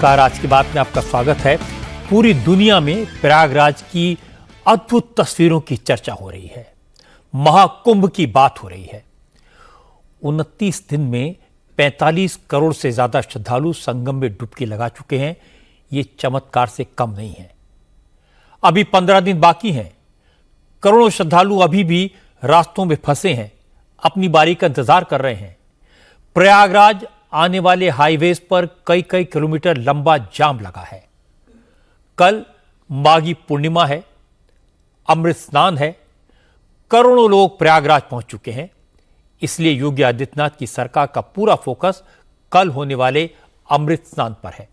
नमस्कार। आज की बात में आपका स्वागत है। पूरी दुनिया में प्रयागराज की अद्भुत तस्वीरों की चर्चा हो रही है, महाकुंभ की बात हो रही है। 29 दिन में 45 करोड़ से ज्यादा श्रद्धालु संगम में डुबकी लगा चुके हैं। ये चमत्कार से कम नहीं है। अभी 15 दिन बाकी हैं। करोड़ों श्रद्धालु अभी भी रास्तों में फंसे हैं, अपनी बारी का इंतजार कर रहे हैं। प्रयागराज आने वाले हाईवेज पर कई कई किलोमीटर लंबा जाम लगा है। कल माघी पूर्णिमा है, अमृत स्नान है। करोड़ों लोग प्रयागराज पहुंच चुके हैं। इसलिए योगी आदित्यनाथ की सरकार का पूरा फोकस कल होने वाले अमृत स्नान पर है।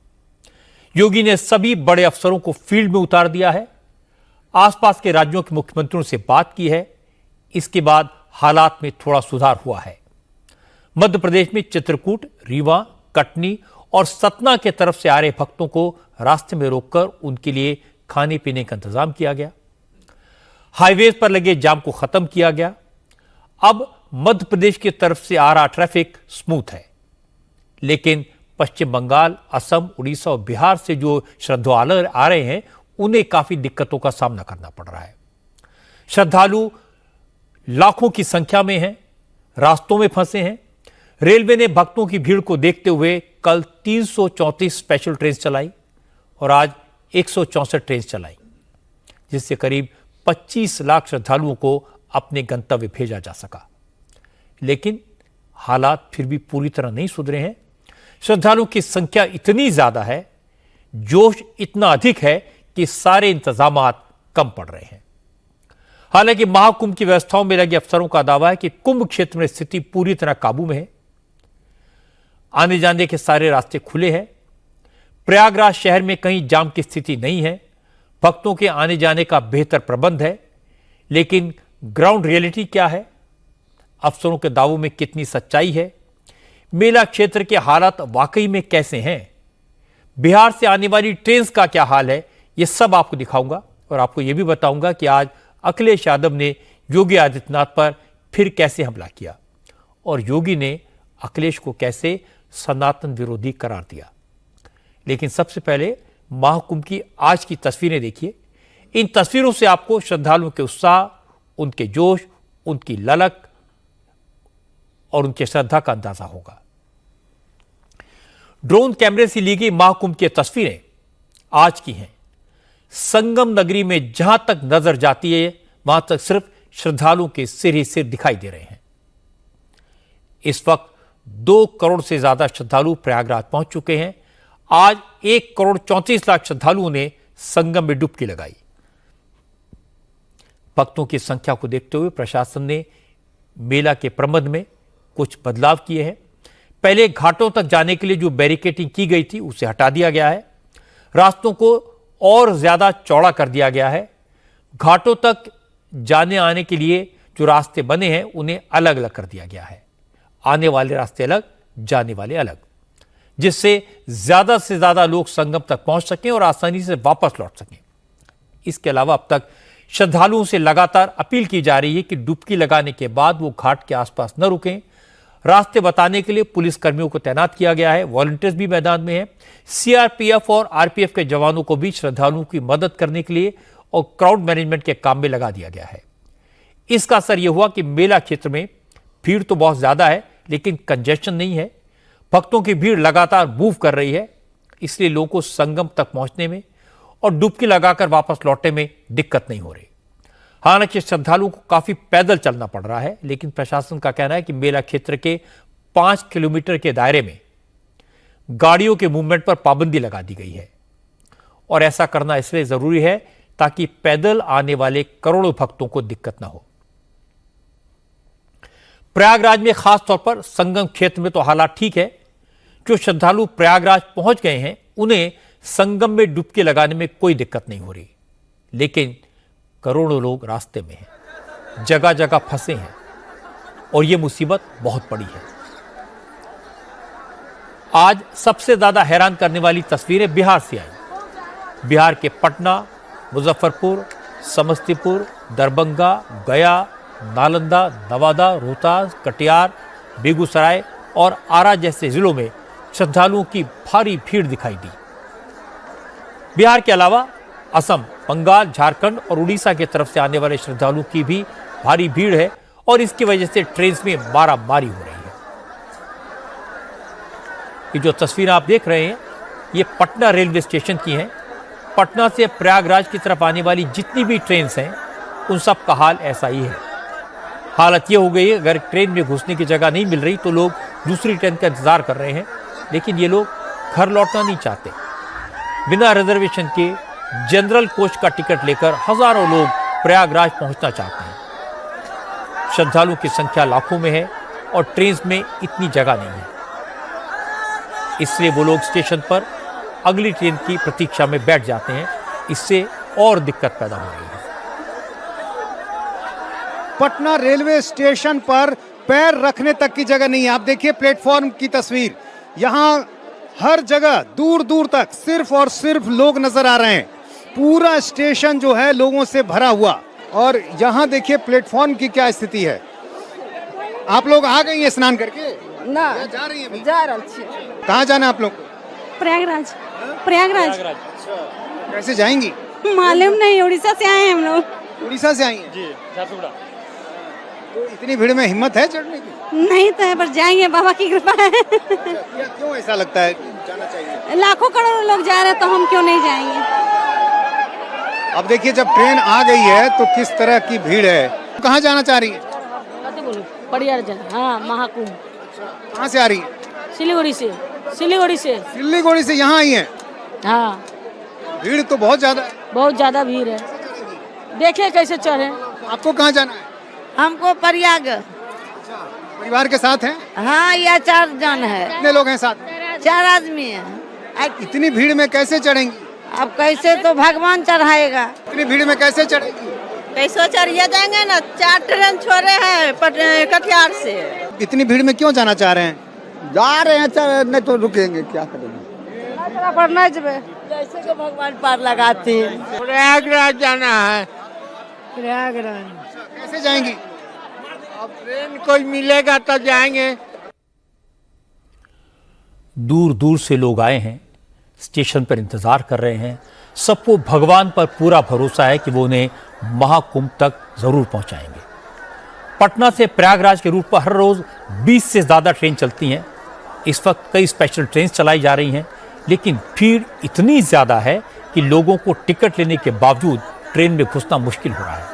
योगी ने सभी बड़े अफसरों को फील्ड में उतार दिया है। आसपास के राज्यों के मुख्यमंत्रियों से बात की है। इसके बाद हालात में थोड़ा सुधार हुआ है। मध्य प्रदेश में चित्रकूट, रीवा, कटनी और सतना के तरफ से आ रहे भक्तों को रास्ते में रोककर उनके लिए खाने पीने का इंतजाम किया गया। हाईवेज पर लगे जाम को खत्म किया गया। अब मध्य प्रदेश की तरफ से आ रहा ट्रैफिक स्मूथ है। लेकिन पश्चिम बंगाल, असम, उड़ीसा और बिहार से जो श्रद्धालु आ रहे हैं, उन्हें काफी दिक्कतों का सामना करना पड़ रहा है। श्रद्धालु लाखों की संख्या में हैं, रास्तों में फंसे हैं। रेलवे ने भक्तों की भीड़ को देखते हुए कल 334 स्पेशल ट्रेन चलाई और आज 164 ट्रेन चलाई, जिससे करीब 25 लाख श्रद्धालुओं को अपने गंतव्य भेजा जा सका। लेकिन हालात फिर भी पूरी तरह नहीं सुधरे हैं। श्रद्धालुओं की संख्या इतनी ज्यादा है, जोश इतना अधिक है कि सारे इंतजामात कम पड़ रहे हैं। हालांकि महाकुंभ की व्यवस्थाओं में लगे अफसरों का दावा है कि कुंभ क्षेत्र में स्थिति पूरी तरह काबू में है। आने जाने के सारे रास्ते खुले हैं। प्रयागराज शहर में कहीं जाम की स्थिति नहीं है। भक्तों के आने जाने का बेहतर प्रबंध है। लेकिन ग्राउंड रियलिटी क्या है? अफसरों के दावों में कितनी सच्चाई है? मेला क्षेत्र के हालात वाकई में कैसे हैं? बिहार से आने वाली ट्रेन का क्या हाल है? यह सब आपको दिखाऊंगा और आपको यह भी बताऊंगा कि आज अखिलेश यादव ने योगी आदित्यनाथ पर फिर कैसे हमला किया और योगी ने अखिलेश को कैसे सनातन विरोधी करार दिया। लेकिन सबसे पहले महाकुंभ की आज की तस्वीरें देखिए। इन तस्वीरों से आपको श्रद्धालुओं के उत्साह, उनके जोश, उनकी ललक और उनके श्रद्धा का अंदाजा होगा। ड्रोन कैमरे से ली गई महाकुंभ की तस्वीरें आज की हैं। संगम नगरी में जहां तक नजर जाती है, वहां तक सिर्फ श्रद्धालुओं के सिर ही सिर दिखाई दे रहे हैं। इस वक्त 2 करोड़ से ज्यादा श्रद्धालु प्रयागराज पहुंच चुके हैं। आज 1 करोड़ 34 लाख श्रद्धालुओं ने संगम में डुबकी लगाई। भक्तों की संख्या को देखते हुए प्रशासन ने मेला के प्रबंध में कुछ बदलाव किए हैं। पहले घाटों तक जाने के लिए जो बैरिकेडिंग की गई थी, उसे हटा दिया गया है। रास्तों को और ज्यादा चौड़ा कर दिया गया है। घाटों तक जाने आने के लिए जो रास्ते बने हैं, उन्हें अलग अलग कर दिया गया है। आने वाले रास्ते अलग, जाने वाले अलग, जिससे ज्यादा से ज्यादा लोग संगम तक पहुंच सकें और आसानी से वापस लौट सकें। इसके अलावा अब तक श्रद्धालुओं से लगातार अपील की जा रही है कि डुबकी लगाने के बाद वो घाट के आसपास न रुकें। रास्ते बताने के लिए पुलिस कर्मियों को तैनात किया गया है। वॉलंटियर्स भी मैदान में हैं। सीआरपीएफ और आरपीएफ के जवानों को भी श्रद्धालुओं की मदद करने के लिए और क्राउड मैनेजमेंट के काम में लगा दिया गया है। इसका असर यह हुआ कि मेला क्षेत्र में भीड़ तो बहुत ज्यादा है, लेकिन कंजेशन नहीं है। भक्तों की भीड़ लगातार मूव कर रही है। इसलिए लोगों को संगम तक पहुंचने में और डुबकी लगाकर वापस लौटने में दिक्कत नहीं हो रही। हालांकि श्रद्धालुओं को काफी पैदल चलना पड़ रहा है, लेकिन प्रशासन का कहना है कि मेला क्षेत्र के 5 किलोमीटर के दायरे में गाड़ियों के मूवमेंट पर पाबंदी लगा दी गई है और ऐसा करना इसलिए जरूरी है ताकि पैदल आने वाले करोड़ों भक्तों को दिक्कत ना हो। प्रयागराज में खास तौर पर संगम क्षेत्र में तो हालात ठीक है। जो श्रद्धालु प्रयागराज पहुंच गए हैं, उन्हें संगम में डुबकी लगाने में कोई दिक्कत नहीं हो रही। लेकिन करोड़ों लोग रास्ते में हैं, जगह जगह फंसे हैं और यह मुसीबत बहुत बड़ी है। आज सबसे ज्यादा हैरान करने वाली तस्वीरें बिहार से आई। बिहार के पटना, मुजफ्फरपुर, समस्तीपुर, दरभंगा, गया, नालंदा, नवादा, रोहतास, कटिहार, बेगूसराय और आरा जैसे जिलों में श्रद्धालुओं की भारी भीड़ दिखाई दी। बिहार के अलावा असम, बंगाल, झारखंड और उड़ीसा की तरफ से आने वाले श्रद्धालुओं की भी भारी भीड़ है और इसकी वजह से ट्रेन में मारामारी हो रही है। ये जो तस्वीर आप देख रहे हैं ये पटना रेलवे स्टेशन की हैं। पटना से प्रयागराज की तरफ आने वाली जितनी भी ट्रेन हैं उन सब का हाल ऐसा ही है। हालत ये हो गई है, अगर ट्रेन में घुसने की जगह नहीं मिल रही तो लोग दूसरी ट्रेन का इंतजार कर रहे हैं, लेकिन ये लोग घर लौटना नहीं चाहते। बिना रिजर्वेशन के जनरल कोच का टिकट लेकर हजारों लोग प्रयागराज पहुंचना चाहते हैं। श्रद्धालुओं की संख्या लाखों में है और ट्रेन में इतनी जगह नहीं है, इसलिए वो लोग स्टेशन पर अगली ट्रेन की प्रतीक्षा में बैठ जाते हैं। इससे और दिक्कत पैदा हो रही है। पटना रेलवे स्टेशन पर पैर रखने तक की जगह नहीं है। आप देखिए प्लेटफॉर्म की तस्वीर, यहाँ हर जगह दूर दूर तक सिर्फ और सिर्फ लोग नजर आ रहे हैं। पूरा स्टेशन जो है लोगों से भरा हुआ, और यहाँ देखिए प्लेटफॉर्म की क्या स्थिति है। आप लोग आ गई हैं स्नान करके? ना जा रही हैं? जा रहा छी। कहाँ जाना है आप लोग को? प्रयागराज। प्रयागराज कैसे जाएंगी? मालूम नहीं, उड़ीसा से आए हैं हम लोग। उड़ीसा से आई हैं जी, झारसुगुड़ा। तो इतनी भीड़ में हिम्मत है चढ़ने की? नहीं तो है, पर जाएंगे, बाबा की कृपा है। क्यों ऐसा लगता है जाना चाहिए? लाखों करोड़ों लोग जा रहे हैं तो हम क्यों नहीं जाएंगे? अब देखिए जब ट्रेन आ गई है तो किस तरह की भीड़ है। कहाँ जाना चाह रही है? प्रयागराज, हाँ, महाकुंभ। कहाँ से आ रही है? सिलीगुड़ी से। सिलीगुड़ी से। सिलीगुड़ी से यहाँ आई है? हाँ। भीड़ तो बहुत ज्यादा है। बहुत ज्यादा भीड़ है, देखिए कैसे चढ़े। आपको कहाँ जाना है? हमको प्रयाग। परिवार के साथ हैं? हाँ, या 4 जन है। कितने लोग हैं साथ में? 4 आदमी है। इतनी भीड़ में कैसे चढ़ेंगी? अब कैसे, तो भगवान चढ़ाएगा। इतनी भीड़ में कैसे चढ़ेंगी? कैसे चढ़िए जाएंगे ना, 4 ट्रेन छोड़े हैं कटिहार से। इतनी भीड़ में क्यों जाना चाह रहे हैं? जा रहे हैं, नहीं तो रुकेंगे, क्या करेंगे? जैसे कि भगवान पार लगाते हैं। प्रयागराज जाना है। प्रयागराज कैसे जाएंगी? अब ट्रेन कोई मिलेगा तो जाएंगे। दूर दूर से लोग आए हैं, स्टेशन पर इंतजार कर रहे हैं। सबको भगवान पर पूरा भरोसा है कि वो उन्हें महाकुंभ तक जरूर पहुंचाएंगे। पटना से प्रयागराज के रूट पर हर रोज 20 से ज्यादा ट्रेन चलती हैं। इस वक्त कई स्पेशल ट्रेन चलाई जा रही हैं, लेकिन भीड़ इतनी ज्यादा है कि लोगों को टिकट लेने के बावजूद ट्रेन में घुसना मुश्किल हो रहा है।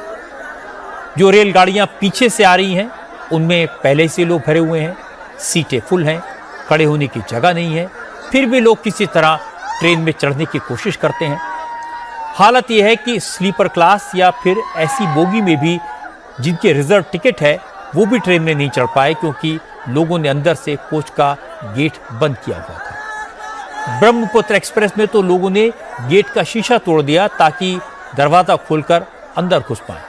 जो रेलगाड़ियां पीछे से आ रही हैं उनमें पहले से लोग भरे हुए हैं, सीटें फुल हैं, खड़े होने की जगह नहीं है, फिर भी लोग किसी तरह ट्रेन में चढ़ने की कोशिश करते हैं। हालत यह है कि स्लीपर क्लास या फिर ऐसी बोगी में भी जिनके रिजर्व टिकट है वो भी ट्रेन में नहीं चढ़ पाए, क्योंकि लोगों ने अंदर से कोच का गेट बंद किया हुआ था। ब्रह्मपुत्र एक्सप्रेस में तो लोगों ने गेट का शीशा तोड़ दिया ताकि दरवाजा खोलकर अंदर घुस पाए।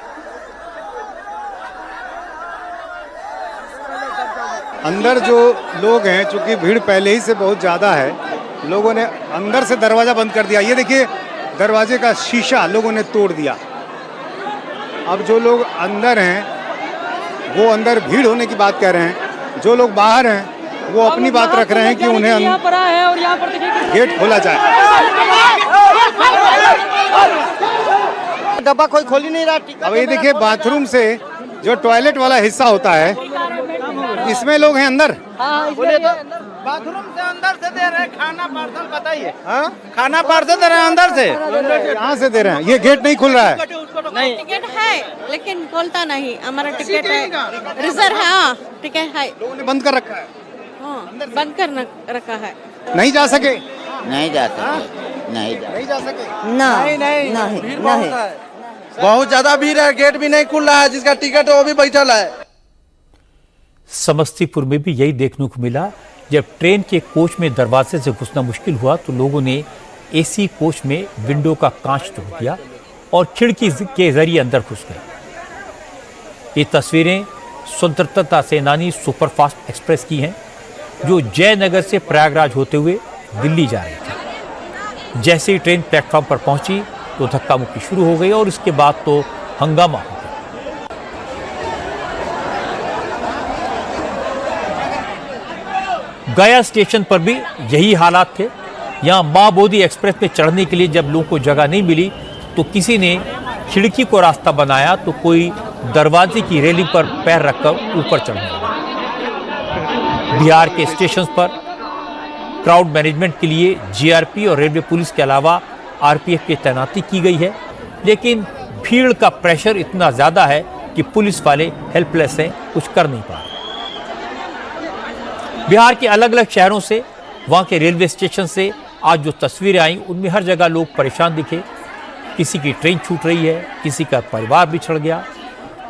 अंदर जो लोग हैं, चूंकि भीड़ पहले ही से बहुत ज्यादा है, लोगों ने अंदर से दरवाजा बंद कर दिया। ये देखिए दरवाजे का शीशा लोगों ने तोड़ दिया। अब जो लोग अंदर हैं वो अंदर भीड़ होने की बात कह रहे हैं, जो लोग बाहर हैं वो अपनी बात रख रहे हैं कि उन्हें गेट खोला जाए। डब्बा कोई खोल ही नहीं रहा। अब ये देखिए बाथरूम से जो टॉयलेट वाला हिस्सा होता है, इसमें लोग हैं अंदर। बोले तो बाथरूम से अंदर से दे रहे हैं, खाना पार्सल बताइए। हाँ, खाना पार्सल दे रहे हैं अंदर से। यहाँ से दे रहे हैं, ये गेट नहीं खुल रहा है। नहीं, टिकट है लेकिन खोलता नहीं। हमारा टिकट है, रिजर्व है। हाँ, टिकट है, लोगों ने बंद कर रखा है। हाँ, बंद कर रखा है। नहीं जा सके? नहीं जा सके, नहीं जा सके। नहीं। बहुत ज्यादा भीड़ है, गेट भी नहीं खुल रहा है, जिसका टिकट है वो भी बैठल है। समस्तीपुर में भी यही देखने को मिला। जब ट्रेन के कोच में दरवाजे से घुसना मुश्किल हुआ तो लोगों ने एसी कोच में विंडो का कांच तोड़ दिया और खिड़की के जरिए अंदर घुस गए। ये तस्वीरें स्वतंत्रता सेनानी सुपरफास्ट एक्सप्रेस की हैं, जो जयनगर से प्रयागराज होते हुए दिल्ली जा रही थी। जैसे ही ट्रेन प्लेटफॉर्म पर पहुंची तो धक्का मुक्की शुरू हो गई और इसके बाद तो हंगामा हो गया। गया स्टेशन पर भी यही हालात थे। यहाँ माँ बोधी एक्सप्रेस में चढ़ने के लिए जब लोगों को जगह नहीं मिली तो किसी ने खिड़की को रास्ता बनाया तो कोई दरवाजे की रेलिंग पर पैर रखकर ऊपर चढ़ने लगा। बिहार के स्टेशन पर क्राउड मैनेजमेंट के लिए जीआरपी और रेलवे पुलिस के अलावा आरपीएफ की तैनाती की गई है, लेकिन भीड़ का प्रेशर इतना ज्यादा है कि पुलिस वाले हेल्पलेस हैं, कुछ कर नहीं पा रहे। बिहार के अलग अलग शहरों से, वहां के रेलवे स्टेशन से आज जो तस्वीरें आई उनमें हर जगह लोग परेशान दिखे। किसी की ट्रेन छूट रही है, किसी का परिवार बिछड़ गया।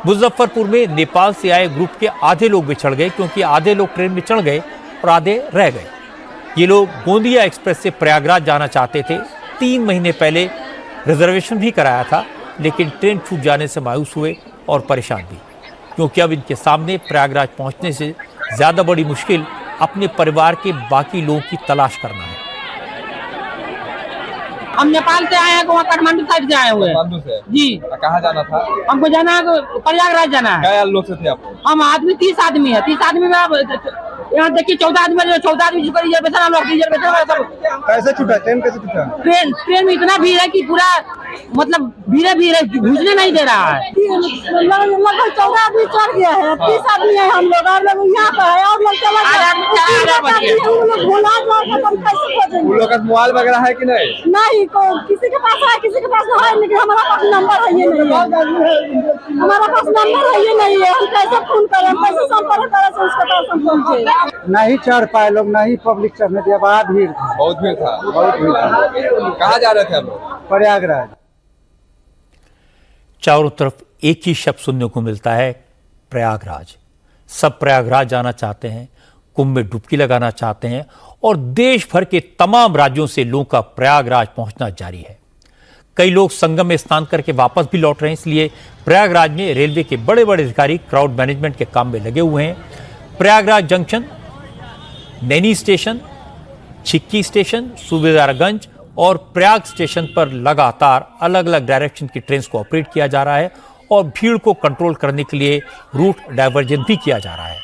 मुजफ्फरपुर में नेपाल से आए ग्रुप के आधे लोग बिछड़ गए क्योंकि आधे लोग ट्रेन में चढ़ गए और आधे रह गए। ये लोग गोंदिया एक्सप्रेस से प्रयागराज जाना चाहते थे। 3 महीने पहले रिजर्वेशन भी कराया था, लेकिन ट्रेन छूट जाने से मायूस हुए और परेशान भी, क्योंकि अब इनके सामने प्रयागराज पहुंचने से ज्यादा बड़ी मुश्किल अपने परिवार के बाकी लोगों की तलाश करना है। हम नेपाल से आए हैं, वहाँ काठमांडू साइड से आए हुए हैं। काठमांडू से जी। कहाँ जाना था? हमको जाना है प्रयागराज जाना है। क्या लोग से थे आप? हम आदमी 30 आदमी है। 30 आदमी में यहाँ देखिए 14 आदमी, 14 आदमी जिसको रिजर्वेशन, हम लोग रिजर्वेशन। कैसे छूटा ट्रेन? कैसे छूटा ट्रेन में इतना भीड़ है कि पूरा मतलब भीड़ घुसने नहीं दे रहा है। लगभग 14 आदमी चढ़ गया है, 30 आदमी है हम लोग, और लोग यहाँ पर है और लोग चला उन लोग का मोबाइल वगैरह है कि नहीं? नहीं, किसी के पास है, किसी के पास है, लेकिन हमारा पास नंबर है ये नहीं है। हमारा पास नंबर है ये नहीं है। हम कैसे फोन करें, कैसे संपर्क करें से उसके पास हम पहुंचे? नहीं चढ़ पाए लोग, नहीं पब्लिक चढ़ने दिया, बड़ा भीड़ था। बहुत भीड़ था। कहाँ जा रहे थे हम लोग? प्रयागराज। चारों तरफ एक ही शब्द सुनने को मिलता है, प्रयागराज। सब प्रयागराज जाना चाहते हैं, कुंभ में डुबकी लगाना चाहते हैं और देश भर के तमाम राज्यों से लोगों का प्रयागराज पहुंचना जारी है। कई लोग संगम में स्नान करके वापस भी लौट रहे हैं, इसलिए प्रयागराज में रेलवे के बड़े बड़े अधिकारी क्राउड मैनेजमेंट के काम में लगे हुए हैं। Prayagraj junction, Naini station, Chheoki station, Subedarganj और प्रयाग स्टेशन पर लगातार अलग अलग डायरेक्शन की ट्रेन को ऑपरेट किया जा रहा है और भीड़ को कंट्रोल करने के लिए रूट डाइवर्जन भी किया जा रहा है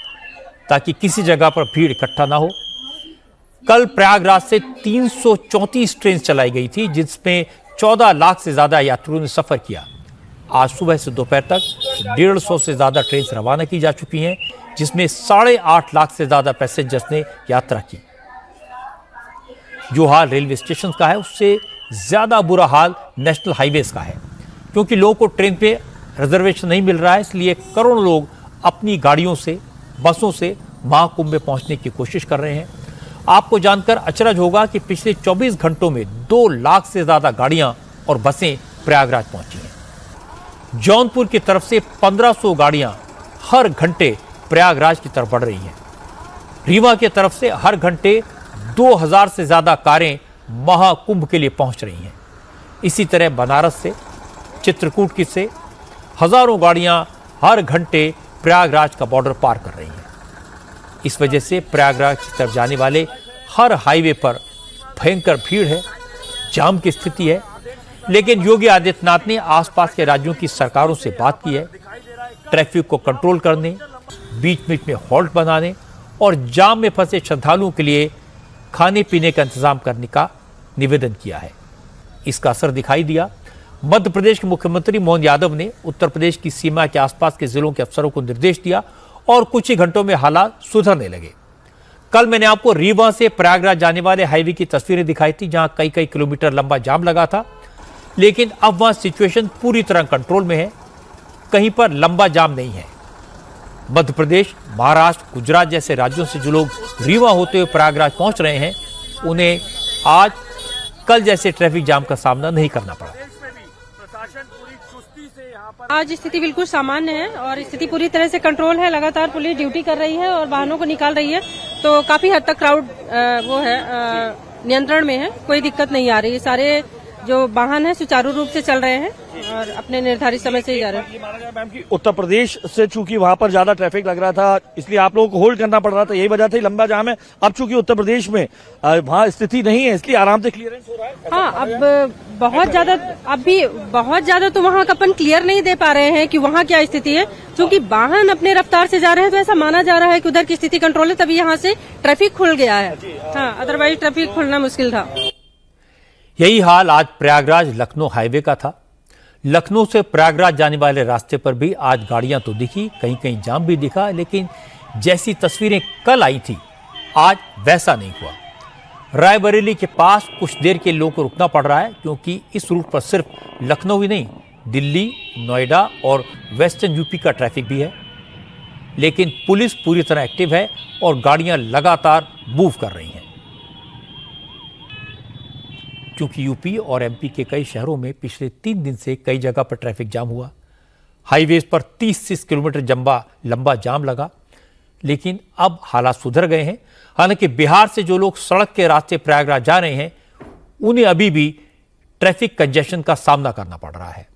ताकि किसी जगह पर भीड़ इकट्ठा ना हो। कल प्रयागराज से 334 ट्रेन चलाई गई थी, जिसमें 14 लाख से ज्यादा यात्रियों ने सफर किया। आज सुबह से दोपहर तक 150 से ज्यादा ट्रेन रवाना की जा चुकी हैं, जिसमें 8.5 लाख से ज्यादा पैसेंजर्स ने यात्रा की। जो हाल रेलवे स्टेशन का है, उससे ज्यादा बुरा हाल नेशनल हाईवेज का है, क्योंकि लोगों को ट्रेन पे रिजर्वेशन नहीं मिल रहा है। इसलिए करोड़ों लोग अपनी गाड़ियों से, बसों से महाकुंभ में पहुंचने की कोशिश कर रहे हैं। आपको जानकर अचरज होगा कि पिछले 24 घंटों में 2 लाख से ज्यादा गाड़ियां और बसें प्रयागराज पहुंची हैं। जौनपुर की तरफ से 1500 गाड़ियां हर घंटे प्रयागराज की तरफ बढ़ रही हैं। रीवा की तरफ से हर घंटे 2000 से ज्यादा कारें महाकुंभ के लिए पहुंच रही हैं। इसी तरह बनारस से, चित्रकूट की से हजारों गाड़ियां हर घंटे प्रयागराज का बॉर्डर पार कर रही हैं। इस वजह से प्रयागराज की तरफ जाने वाले हर हाईवे पर भयंकर भीड़ है, जाम की स्थिति है। लेकिन योगी आदित्यनाथ ने आसपास के राज्यों की सरकारों से बात की है, ट्रैफिक को कंट्रोल करने, बीच बीच में हॉल्ट बनाने और जाम में फंसे श्रद्धालुओं के लिए खाने पीने का इंतजाम करने का निवेदन किया है। इसका असर दिखाई दिया। मध्य प्रदेश के मुख्यमंत्री मोहन यादव ने उत्तर प्रदेश की सीमा के आसपास के जिलों के अफसरों को निर्देश दिया और कुछ ही घंटों में हालात सुधरने लगे। कल मैंने आपको रीवा से प्रयागराज जाने वाले हाईवे की तस्वीरें दिखाई थी, जहां कई कई किलोमीटर लंबा जाम लगा था, लेकिन अब वहां सिचुएशन पूरी तरह कंट्रोल में है, कहीं पर लंबा जाम नहीं है। मध्य प्रदेश, महाराष्ट्र, गुजरात जैसे राज्यों से जो लोग रीवा होते हुए प्रयागराज पहुंच रहे हैं, उन्हें आज कल जैसे ट्रैफिक जाम का सामना नहीं करना पड़ा। आज स्थिति बिल्कुल सामान्य है और स्थिति पूरी तरह से कंट्रोल है। लगातार पुलिस ड्यूटी कर रही है और वाहनों को निकाल रही है, तो काफी हद तक क्राउड नियंत्रण में है, कोई दिक्कत नहीं आ रही। सारे जो वाहन है सुचारू रूप से चल रहे हैं और अपने निर्धारित समय से ही जा रहे हैं। मैम की उत्तर प्रदेश से चूंकि वहां पर ज्यादा ट्रैफिक लग रहा था, इसलिए आप लोगों को होल्ड करना पड़ रहा था, यही वजह थी लंबा जाम है। अब चूंकि उत्तर प्रदेश में वहां स्थिति नहीं है, इसलिए आराम से क्लियरेंस हो रहा है। हाँ, अब बहुत ज्यादा तो वहाँ का अपन क्लियर नहीं दे पा रहे हैं कि वहाँ क्या स्थिति है, क्योंकि वाहन अपने रफ्तार से जा रहे हैं, तो ऐसा माना जा रहा है कि उधर की स्थिति कंट्रोल है, तभी यहाँ से ट्रैफिक खुल गया है। हाँ, अदरवाइज ट्रैफिक खुलना मुश्किल था। यही हाल आज प्रयागराज लखनऊ हाईवे का था। लखनऊ से प्रयागराज जाने वाले रास्ते पर भी आज गाड़ियां तो दिखी, कहीं कहीं जाम भी दिखा, लेकिन जैसी तस्वीरें कल आई थी आज वैसा नहीं हुआ। रायबरेली के पास कुछ देर के लोगों को रुकना पड़ रहा है, क्योंकि इस रूट पर सिर्फ लखनऊ ही नहीं, दिल्ली, नोएडा और वेस्टर्न यूपी का ट्रैफिक भी है। लेकिन पुलिस पूरी तरह एक्टिव है और गाड़ियां लगातार मूव कर रही हैं। क्योंकि यूपी और एमपी के कई शहरों में पिछले 3 दिन से कई जगह पर ट्रैफिक जाम हुआ। हाईवेज पर 30 किलोमीटर लंबा जाम लगा, लेकिन अब हालात सुधर गए हैं। हालांकि बिहार से जो लोग सड़क के रास्ते प्रयागराज जा रहे हैं, उन्हें अभी भी ट्रैफिक कंजेशन का सामना करना पड़ रहा है।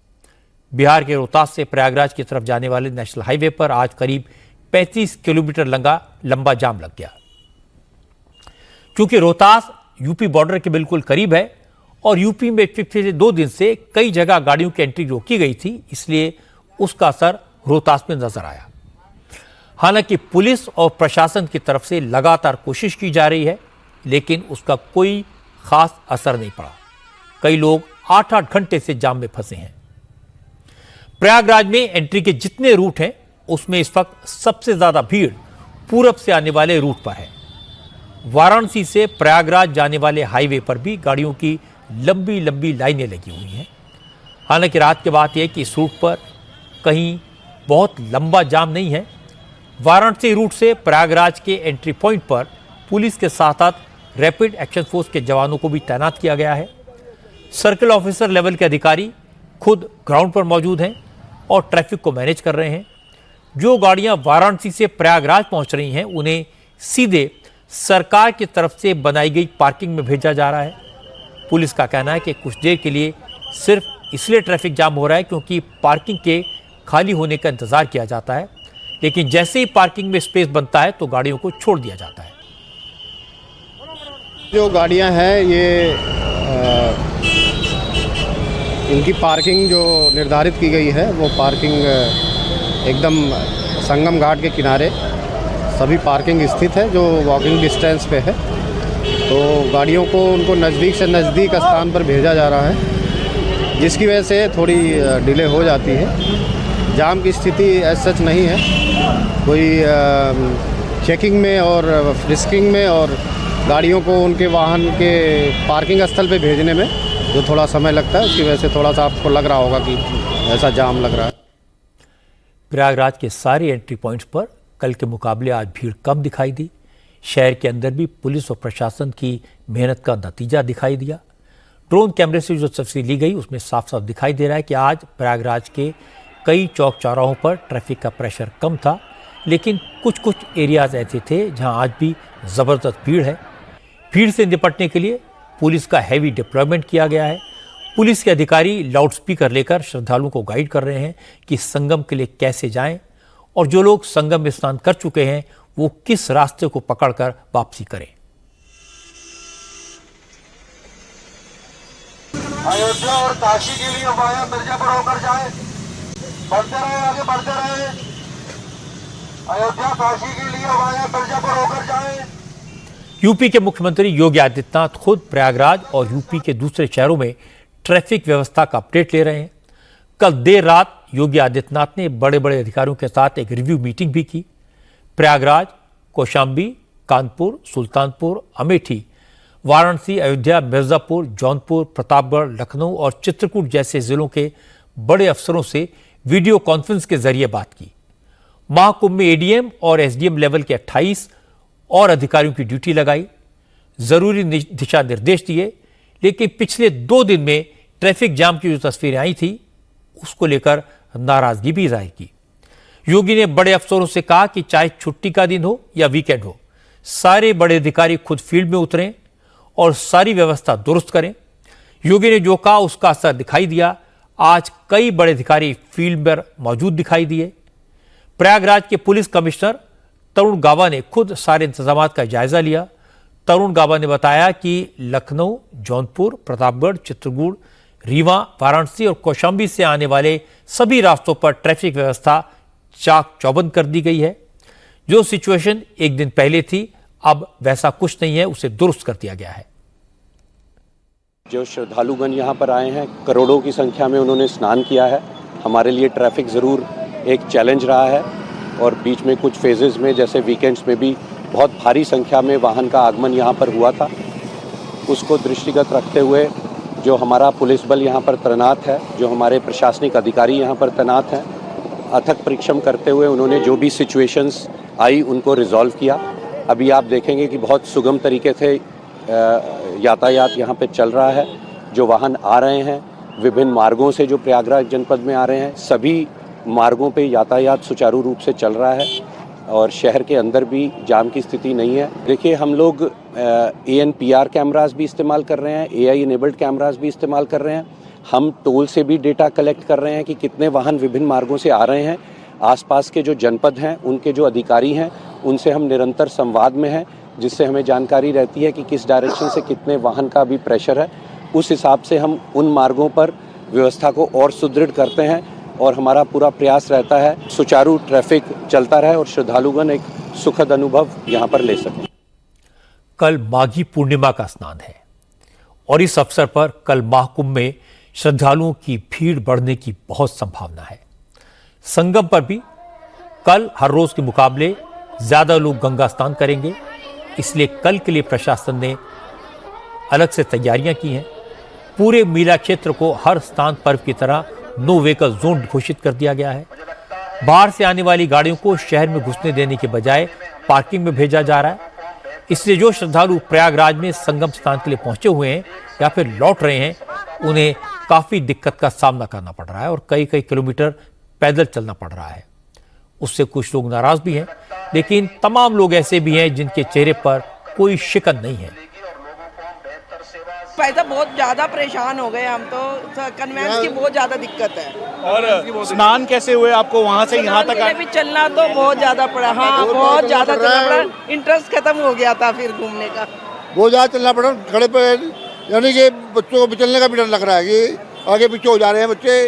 बिहार के रोहतास से प्रयागराज की तरफ जाने वाले नेशनल हाईवे पर आज करीब 35 किलोमीटर लंबा जाम लग गया। क्योंकि रोहतास यूपी बॉर्डर के बिल्कुल करीब है और यूपी में पिछले 2 दिन से कई जगह गाड़ियों की एंट्री रोकी गई थी, इसलिए उसका असर रोहतास में नजर आया। हालांकि पुलिस और प्रशासन की तरफ से लगातार कोशिश की जा रही है, लेकिन उसका कोई खास असर नहीं पड़ा। कई लोग 8-8 घंटे से जाम में फंसे हैं। प्रयागराज में एंट्री के जितने रूट हैं, उसमें इस वक्त सबसे ज्यादा भीड़ पूरब से आने वाले रूट पर है। वाराणसी से प्रयागराज जाने वाले हाईवे पर भी गाड़ियों की लंबी लंबी लाइनें लगी हुई हैं। हालांकि रात की बात यह कि इस रूट पर कहीं बहुत लंबा जाम नहीं है। वाराणसी रूट से प्रयागराज के एंट्री पॉइंट पर पुलिस के साथ साथ रैपिड एक्शन फोर्स के जवानों को भी तैनात किया गया है। सर्किल ऑफिसर लेवल के अधिकारी खुद ग्राउंड पर मौजूद हैं और ट्रैफिक को मैनेज कर रहे हैं। जो गाड़ियां वाराणसी से प्रयागराज पहुंच रही हैं, उन्हें सीधे सरकार की तरफ से बनाई गई पार्किंग में भेजा जा रहा है। पुलिस का कहना है कि कुछ देर के लिए सिर्फ इसलिए ट्रैफिक जाम हो रहा है क्योंकि पार्किंग के खाली होने का इंतजार किया जाता है, लेकिन जैसे ही पार्किंग में स्पेस बनता है तो गाड़ियों को छोड़ दिया जाता है। जो गाड़ियां हैं ये इनकी पार्किंग जो निर्धारित की गई है, वो पार्किंग एकदम संगम घाट के किनारे सभी पार्किंग स्थित है, जो वॉकिंग डिस्टेंस पे है। तो गाड़ियों को उनको नज़दीक से नज़दीक स्थान पर भेजा जा रहा है, जिसकी वजह से थोड़ी डिले हो जाती है। जाम की स्थिति एज सच नहीं है, कोई चेकिंग में और फ्रिस्किंग में और गाड़ियों को उनके वाहन के पार्किंग स्थल पे भेजने में जो थोड़ा समय लगता है, उसकी वजह से थोड़ा सा आपको लग रहा होगा कि ऐसा जाम लग रहा है। प्रयागराज के सारे एंट्री पॉइंट्स पर कल के मुकाबले आज भीड़ कम दिखाई दी। शहर के अंदर भी पुलिस और प्रशासन की मेहनत का नतीजा दिखाई दिया। ड्रोन कैमरे से जो तस्वीर ली गई, उसमें साफ साफ दिखाई दे रहा है कि आज प्रयागराज के कई चौक चौराहों पर ट्रैफिक का प्रेशर कम था, लेकिन कुछ कुछ एरियाज ऐसे थे जहां आज भी ज़बरदस्त भीड़ है। भीड़ से निपटने के लिए पुलिस का हैवी डिप्लॉयमेंट किया गया है। पुलिस के अधिकारी लाउडस्पीकर लेकर श्रद्धालुओं को गाइड कर रहे हैं कि संगम के लिए कैसे जाएं, और जो लोग संगम में स्नान कर चुके हैं वो किस रास्ते को पकड़कर वापसी करें। अयोध्या और काशी के लिए वाया मिर्जापुर होकर जाए, बढ़ते रहे, आगे बढ़ते रहे। अयोध्या काशी के लिए वाया मिर्जापुर होकर जाए। यूपी के मुख्यमंत्री योगी आदित्यनाथ खुद प्रयागराज और यूपी के दूसरे शहरों में ट्रैफिक व्यवस्था का अपडेट ले रहे हैं। कल देर रात योगी आदित्यनाथ ने बड़े बड़े अधिकारियों के साथ एक रिव्यू मीटिंग भी की। प्रयागराज, कौशाम्बी, कानपुर, सुल्तानपुर, अमेठी, वाराणसी, अयोध्या, मिर्जापुर, जौनपुर, प्रतापगढ़, लखनऊ और चित्रकूट जैसे जिलों के बड़े अफसरों से वीडियो कॉन्फ्रेंस के जरिए बात की। महाकुंभ में एडीएम और एसडीएम लेवल के 28 और अधिकारियों की ड्यूटी लगाई, जरूरी दिशा निर्देश दिए, लेकिन पिछले 2 दिन में ट्रैफिक जाम की जो तस्वीरें आई थी, उसको लेकर नाराजगी भी जाहिर की। योगी ने बड़े अफसरों से कहा कि चाहे छुट्टी का दिन हो या वीकेंड हो, सारे बड़े अधिकारी खुद फील्ड में उतरें और सारी व्यवस्था दुरुस्त करें। योगी ने जो कहा उसका असर दिखाई दिया। आज कई बड़े अधिकारी फील्ड पर मौजूद दिखाई दिए। प्रयागराज के पुलिस कमिश्नर तरुण गाबा ने खुद सारे इंतजाम का जायजा लिया। तरुण गाबा ने बताया कि लखनऊ, जौनपुर, प्रतापगढ़, चित्रकूट, रीवा, वाराणसी और कौशाम्बी से आने वाले सभी रास्तों पर ट्रैफिक व्यवस्था चाक चौबंद कर दी गई है। जो सिचुएशन एक दिन पहले थी, अब वैसा कुछ नहीं है, उसे दुरुस्त कर दिया गया है। जो श्रद्धालुगण यहाँ पर आए हैं, करोड़ों की संख्या में उन्होंने स्नान किया है। हमारे लिए ट्रैफिक ज़रूर एक चैलेंज रहा है और बीच में कुछ फेजेस में जैसे वीकेंड्स में भी बहुत भारी संख्या में वाहन का आगमन यहाँ पर हुआ था। उसको दृष्टिगत रखते हुए जो हमारा पुलिस बल यहाँ पर तैनात है, जो हमारे प्रशासनिक अधिकारी यहाँ पर तैनात हैं, अथक परिश्रम करते हुए उन्होंने जो भी सिचुएशंस आई उनको रिजॉल्व किया। अभी आप देखेंगे कि बहुत सुगम तरीके से यातायात यहाँ पे चल रहा है। जो वाहन आ रहे हैं विभिन्न मार्गों से, जो प्रयागराज जनपद में आ रहे हैं, सभी मार्गों पे यातायात सुचारू रूप से चल रहा है और शहर के अंदर भी जाम की स्थिति नहीं है। देखिए, हम लोग ANPR कैमरास भी इस्तेमाल कर रहे हैं, AI इनेबल्ड कैमरास भी इस्तेमाल कर रहे हैं। हम टोल से भी डेटा कलेक्ट कर रहे हैं कि कितने वाहन विभिन्न मार्गों से आ रहे हैं। आसपास के जो जनपद हैं उनके जो अधिकारी हैं उनसे हम निरंतर संवाद में हैं, जिससे हमें जानकारी रहती है कि किस डायरेक्शन से कितने वाहन का भी प्रेशर है। उस हिसाब से हम उन मार्गों पर व्यवस्था को और सुदृढ़ करते हैं और हमारा पूरा प्रयास रहता है सुचारू ट्रैफिक चलता रहे और श्रद्धालुगण एक सुखद अनुभव यहाँ पर ले सकें। कल माघी पूर्णिमा का स्नान है और इस अवसर पर कल महाकुंभ में श्रद्धालुओं की भीड़ बढ़ने की बहुत संभावना है। संगम पर भी कल हर रोज के मुकाबले ज्यादा लोग गंगा स्नान करेंगे, इसलिए कल के लिए प्रशासन ने अलग से तैयारियां की हैं। पूरे मेला क्षेत्र को हर स्नान पर्व की तरह नो व्हीकल जोन घोषित कर दिया गया है। बाहर से आने वाली गाड़ियों को शहर में घुसने देने के बजाय पार्किंग में भेजा जा रहा है। इसलिए जो श्रद्धालु प्रयागराज में संगम स्नान के लिए पहुंचे हुए हैं या फिर लौट रहे हैं, उन्हें काफी दिक्कत का सामना करना पड़ रहा है और कई कई किलोमीटर पैदल चलना पड़ रहा है। उससे कुछ लोग नाराज भी हैं, लेकिन तमाम लोग ऐसे भी हैं जिनके चेहरे पर कोई शिकन नहीं है। पैसा बहुत ज्यादा परेशान हो गए हम तो, कन्वेंस की बहुत ज्यादा दिक्कत है। और स्नान कैसे हुए आपको वहाँ से यहाँ तक? भी चलना तो बहुत ज्यादा पड़ा। हाँ, बहुत ज्यादा चलना पड़ा। इंटरेस्ट खत्म हो गया था फिर घूमने का। बहुत ज्यादा चलना पड़ा खड़े पे, यानी कि बच्चों को चलने का भी डर लग रहा है कि आगे पीछे हो जा रहे हैं बच्चे,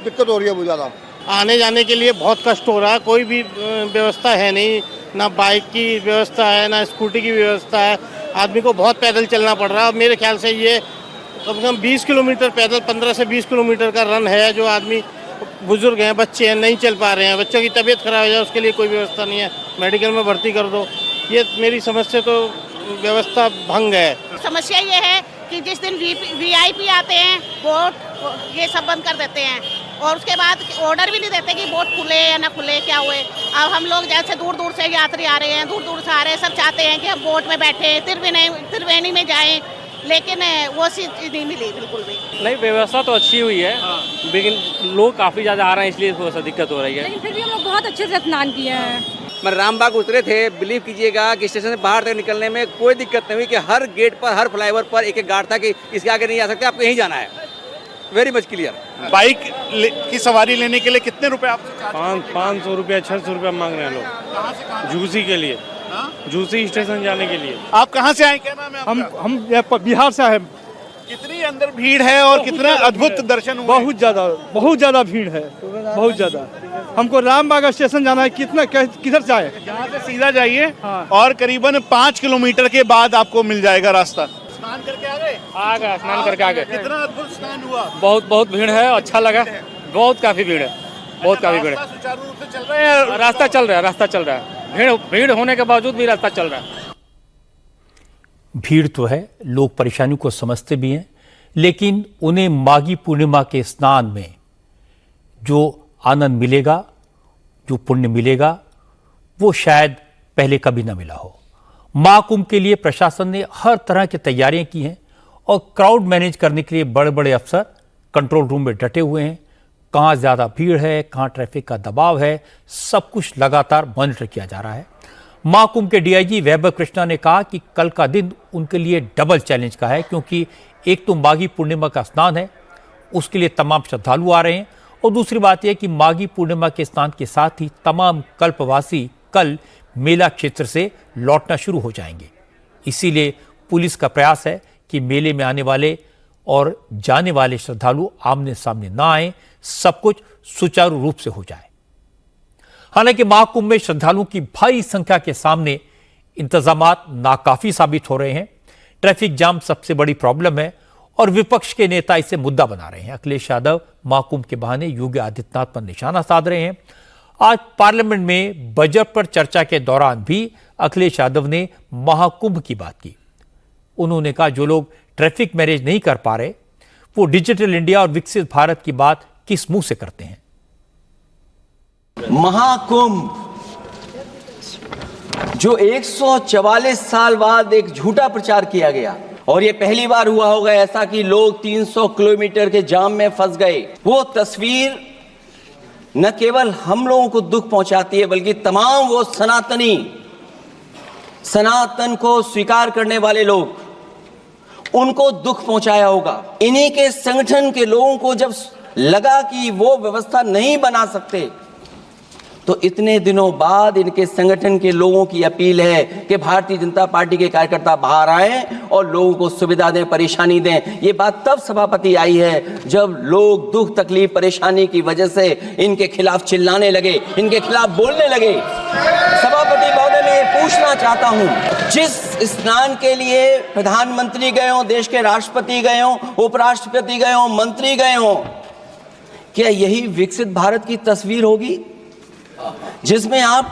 दिक्कत हो रही है बहुत ज्यादा। आने जाने के लिए बहुत कष्ट हो रहा है, कोई भी व्यवस्था है नहीं, ना बाइक की व्यवस्था है ना स्कूटी की व्यवस्था है। आदमी को बहुत पैदल चलना पड़ रहा है। मेरे ख्याल से ये कम से कम 20 किलोमीटर पैदल, 15 से 20 किलोमीटर का रन है। जो आदमी बुजुर्ग हैं, बच्चे हैं, नहीं चल पा रहे हैं, बच्चों की तबीयत खराब हो जाए उसके लिए कोई व्यवस्था नहीं है, मेडिकल में भर्ती कर दो। ये मेरी समझ से तो व्यवस्था भंग है। समस्या ये है कि जिस दिन VIP आते हैं बोट ये सब बंद कर देते हैं और उसके बाद ऑर्डर भी नहीं देते कि बोट खुले या ना खुले, क्या हुए। अब हम लोग जैसे दूर दूर से यात्री आ रहे हैं, दूर दूर से आ रहे हैं, सब चाहते हैं कि हम बोट में बैठे त्रिवेणी में जाएं, लेकिन वो चीज़ नहीं मिली बिल्कुल भी। नहीं, व्यवस्था तो अच्छी हुई है, लेकिन लोग काफ़ी ज़्यादा आ रहे हैं इसलिए थोड़ा सा दिक्कत हो रही है। लेकिन फिर भी हम लोग बहुत अच्छे से स्नान किए हैं। मैं रामबाग उतरे थे, बिलीव कीजिएगा कि स्टेशन से बाहर तक निकलने में कोई दिक्कत नहीं हुई कि हर गेट पर, हर फ्लाईओवर पर एक एक गार्ड था कि इसके आगे नहीं आ सकते, आपको यहीं जाना है। Very much clear. बाइक की सवारी लेने के लिए कितने रुपए आप? 500 रुपया 600 रुपया मांग रहे हैं लोग झूसी के लिए, झूसी स्टेशन जाने के लिए। आप कहाँ से आए, क्या नाम है आपका? हम बिहार से हैं। कितनी अंदर भीड़ है और कितना अद्भुत दर्शन हुआ? बहुत ज्यादा भीड़ है, बहुत ज्यादा। हमको रामबाग स्टेशन जाना है, किधर से आए? यहाँ से सीधा जाइए और करीबन 5 किलोमीटर के बाद आपको मिल जाएगा रास्ता। स्नान करके आ गए? आ गए, स्नान करके आ गए। कितना अद्भुत स्नान हुआ? बहुत भीड़ है, अच्छा लगा। बहुत काफी भीड़ है, बहुत काफी भीड़ है। सुचारू रूप से चल रहे हैं? रास्ता चल रहा है। भीड़ होने के बावजूद भी रास्ता चल रहा है। भीड़ तो है, लोग परेशानी को समझते भी हैं, लेकिन उन्हें माघी पूर्णिमा के स्नान में जो आनंद मिलेगा, जो पुण्य मिलेगा, वो शायद पहले कभी ना मिला हो। महाकुंभ के लिए प्रशासन ने हर तरह की तैयारियां की हैं और क्राउड मैनेज करने के लिए बड़े बड़े अफसर कंट्रोल रूम में डटे हुए हैं। कहाँ ज़्यादा भीड़ है, कहाँ ट्रैफिक का दबाव है, सब कुछ लगातार मॉनिटर किया जा रहा है। महाकुंभ के DIG वैभव कृष्णा ने कहा कि कल का दिन उनके लिए डबल चैलेंज का है, क्योंकि एक तो माघी पूर्णिमा का स्नान है, उसके लिए तमाम श्रद्धालु आ रहे हैं, और दूसरी बात यह कि माघी पूर्णिमा के स्नान के साथ ही तमाम कल्पवासी कल मेला क्षेत्र से लौटना शुरू हो जाएंगे। इसीलिए पुलिस का प्रयास है कि मेले में आने वाले और जाने वाले श्रद्धालु आमने सामने ना आए, सब कुछ सुचारू रूप से हो जाए। हालांकि महाकुंभ में श्रद्धालुओं की भारी संख्या के सामने इंतजामात नाकाफी साबित हो रहे हैं। ट्रैफिक जाम सबसे बड़ी प्रॉब्लम है और विपक्ष के नेता इसे मुद्दा बना रहे हैं। अखिलेश यादव महाकुंभ के बहाने योगी आदित्यनाथ पर निशाना साध रहे हैं। आज पार्लियामेंट में बजट पर चर्चा के दौरान भी अखिलेश यादव ने महाकुंभ की बात की। उन्होंने कहा जो लोग ट्रैफिक मैनेज नहीं कर पा रहे वो डिजिटल इंडिया और विकसित भारत की बात किस मुंह से करते हैं। महाकुंभ जो 144 साल बाद एक झूठा प्रचार किया गया, और ये पहली बार हुआ होगा ऐसा कि लोग 300 किलोमीटर के जाम में फंस गए। वो तस्वीर न केवल हम लोगों को दुख पहुंचाती है बल्कि तमाम वो सनातन को स्वीकार करने वाले लोग, उनको दुख पहुंचाया होगा। इन्हीं के संगठन के लोगों को जब लगा कि वो व्यवस्था नहीं बना सकते तो इतने दिनों बाद इनके संगठन के लोगों की अपील है कि भारतीय जनता पार्टी के कार्यकर्ता बाहर आए और लोगों को सुविधा दें, परेशानी दें। ये बात तब सभापति आई है जब लोग दुख तकलीफ परेशानी की वजह से इनके खिलाफ चिल्लाने लगे, इनके खिलाफ बोलने लगे। सभापति महोदय, मैं ये पूछना चाहता हूं, जिस स्नान के लिए प्रधानमंत्री गए हो, देश के राष्ट्रपति गए हो, उपराष्ट्रपति गए हो, मंत्री गए हो, क्या यही विकसित भारत की तस्वीर होगी जिसमें आप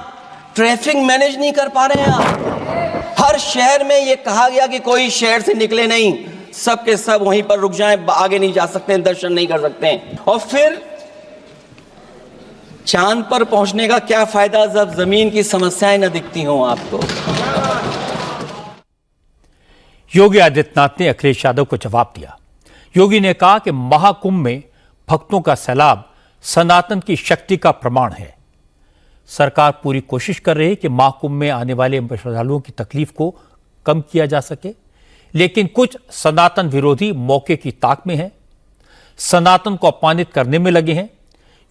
ट्रैफिक मैनेज नहीं कर पा रहे हैं? आप हर शहर में ये कहा गया कि कोई शहर से निकले नहीं, सब के सब वहीं पर रुक जाएं, आगे नहीं जा सकते, दर्शन नहीं कर सकते। और फिर चांद पर पहुंचने का क्या फायदा जब जमीन की समस्याएं न दिखती हों आपको। योगी आदित्यनाथ ने अखिलेश यादव को जवाब दिया। योगी ने कहा कि महाकुंभ में भक्तों का सैलाब सनातन की शक्ति का प्रमाण है। सरकार पूरी कोशिश कर रही है कि महाकुंभ में आने वाले श्रद्धालुओं की तकलीफ को कम किया जा सके, लेकिन कुछ सनातन विरोधी मौके की ताक में हैं, सनातन को अपमानित करने में लगे हैं।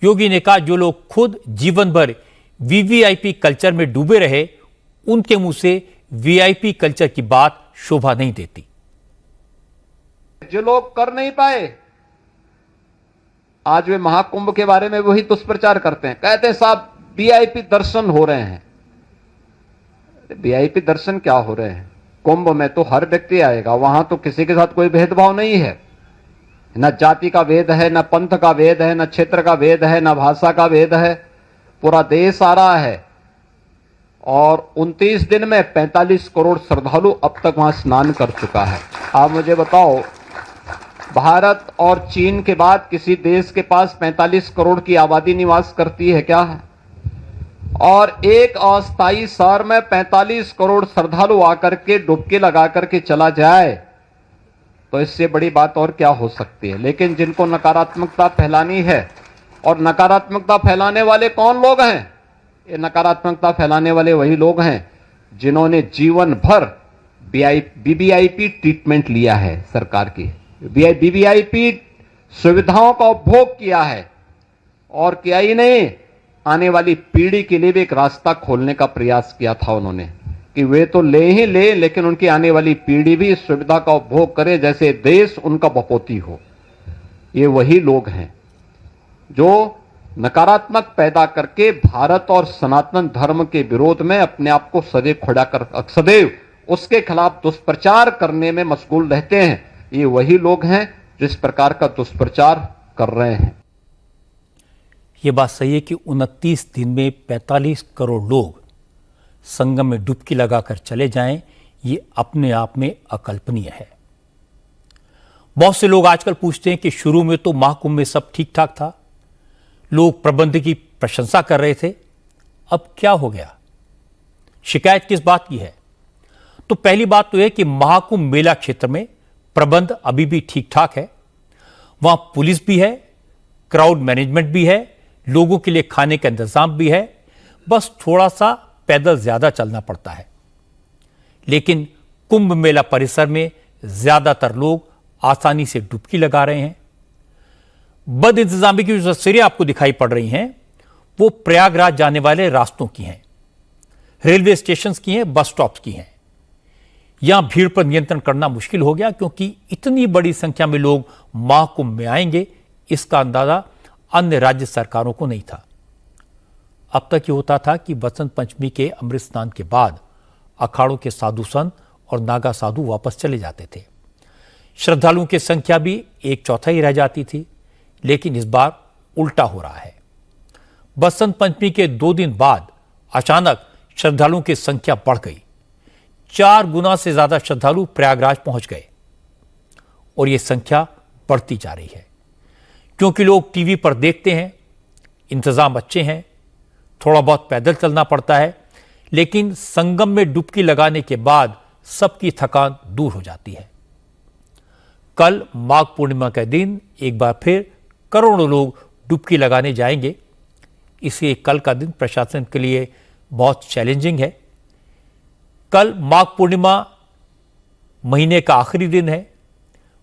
योगी ने कहा जो लोग खुद जीवन भर वीवीआईपी कल्चर में डूबे रहे, उनके मुंह से वीआईपी कल्चर की बात शोभा नहीं देती। जो लोग कर नहीं पाए, आज वे महाकुंभ के बारे में वही दुष्प्रचार करते हैं, कहते हैं साहब वीआईपी दर्शन हो रहे हैं। वीआईपी दर्शन क्या हो रहे हैं? कुंभ में तो हर व्यक्ति आएगा, वहां तो किसी के साथ कोई भेदभाव नहीं है, न जाति का भेद है, न पंथ का भेद है, न क्षेत्र का भेद है, न भाषा का भेद है। पूरा देश आ रहा है और 29 दिन में 45 करोड़ श्रद्धालु अब तक वहां स्नान कर चुका है। आप मुझे बताओ, भारत और चीन के बाद किसी देश के पास 45 करोड़ की आबादी निवास करती है क्या? और एक अस्थायी शहर में 45 करोड़ श्रद्धालु आकर के डुबकी लगा करके चला जाए तो इससे बड़ी बात और क्या हो सकती है। लेकिन जिनको नकारात्मकता फैलानी है, और नकारात्मकता फैलाने वाले कौन लोग हैं? ये नकारात्मकता फैलाने वाले वही लोग हैं जिन्होंने जीवन भर वीवीआईपी ट्रीटमेंट लिया है, सरकार की वीवीआईपी सुविधाओं का उपभोग किया है, और किया ही नहीं, आने वाली पीढ़ी के लिए भी एक रास्ता खोलने का प्रयास किया था उन्होंने कि वे तो ले ही ले, लेकिन उनकी आने वाली पीढ़ी भी इस सुविधा का उपभोग करे जैसे देश उनका बपोती हो। ये वही लोग हैं जो नकारात्मक पैदा करके भारत और सनातन धर्म के विरोध में अपने आप को सदैव उसके खिलाफ दुष्प्रचार करने में मशगूल रहते हैं। ये वही लोग हैं जो इस प्रकार का दुष्प्रचार कर रहे हैं। ये बात सही है कि 29 दिन में 45 करोड़ लोग संगम में डुबकी लगाकर चले जाएं, ये अपने आप में अकल्पनीय है। बहुत से लोग आजकल पूछते हैं कि शुरू में तो महाकुंभ में सब ठीक ठाक था, लोग प्रबंध की प्रशंसा कर रहे थे, अब क्या हो गया? शिकायत किस बात की है? तो पहली बात तो यह कि महाकुंभ मेला क्षेत्र में प्रबंध अभी भी ठीक ठाक है। वहां पुलिस भी है, क्राउड मैनेजमेंट भी है, लोगों के लिए खाने का इंतजाम भी है, बस थोड़ा सा पैदल ज्यादा चलना पड़ता है। लेकिन कुंभ मेला परिसर में ज्यादातर लोग आसानी से डुबकी लगा रहे हैं। बद इंतजामी की जो तस्वीरें आपको दिखाई पड़ रही हैं वो प्रयागराज जाने वाले रास्तों की हैं, रेलवे स्टेशन की हैं, बस स्टॉप्स की हैं। यहां भीड़ पर नियंत्रण करना मुश्किल हो गया क्योंकि इतनी बड़ी संख्या में लोग महाकुंभ में आएंगे, इसका अंदाजा अन्य राज्य सरकारों को नहीं था। अब तक ये होता था कि बसंत पंचमी के अमृत स्नान के बाद अखाड़ों के साधु संत और नागा साधु वापस चले जाते थे। श्रद्धालुओं की संख्या भी 1/4 रह जाती थी, लेकिन इस बार उल्टा हो रहा है। बसंत पंचमी के 2 दिन बाद अचानक श्रद्धालुओं की संख्या बढ़ गई। 4 गुना से ज्यादा श्रद्धालु प्रयागराज पहुंच गए और यह संख्या बढ़ती जा रही है, क्योंकि लोग टीवी पर देखते हैं, इंतजाम अच्छे हैं, थोड़ा बहुत पैदल चलना पड़ता है, लेकिन संगम में डुबकी लगाने के बाद सबकी थकान दूर हो जाती है। कल माघ पूर्णिमा के दिन एक बार फिर करोड़ों लोग डुबकी लगाने जाएंगे। इसलिए कल का दिन प्रशासन के लिए बहुत चैलेंजिंग है। कल माघ पूर्णिमा महीने का आखिरी दिन है।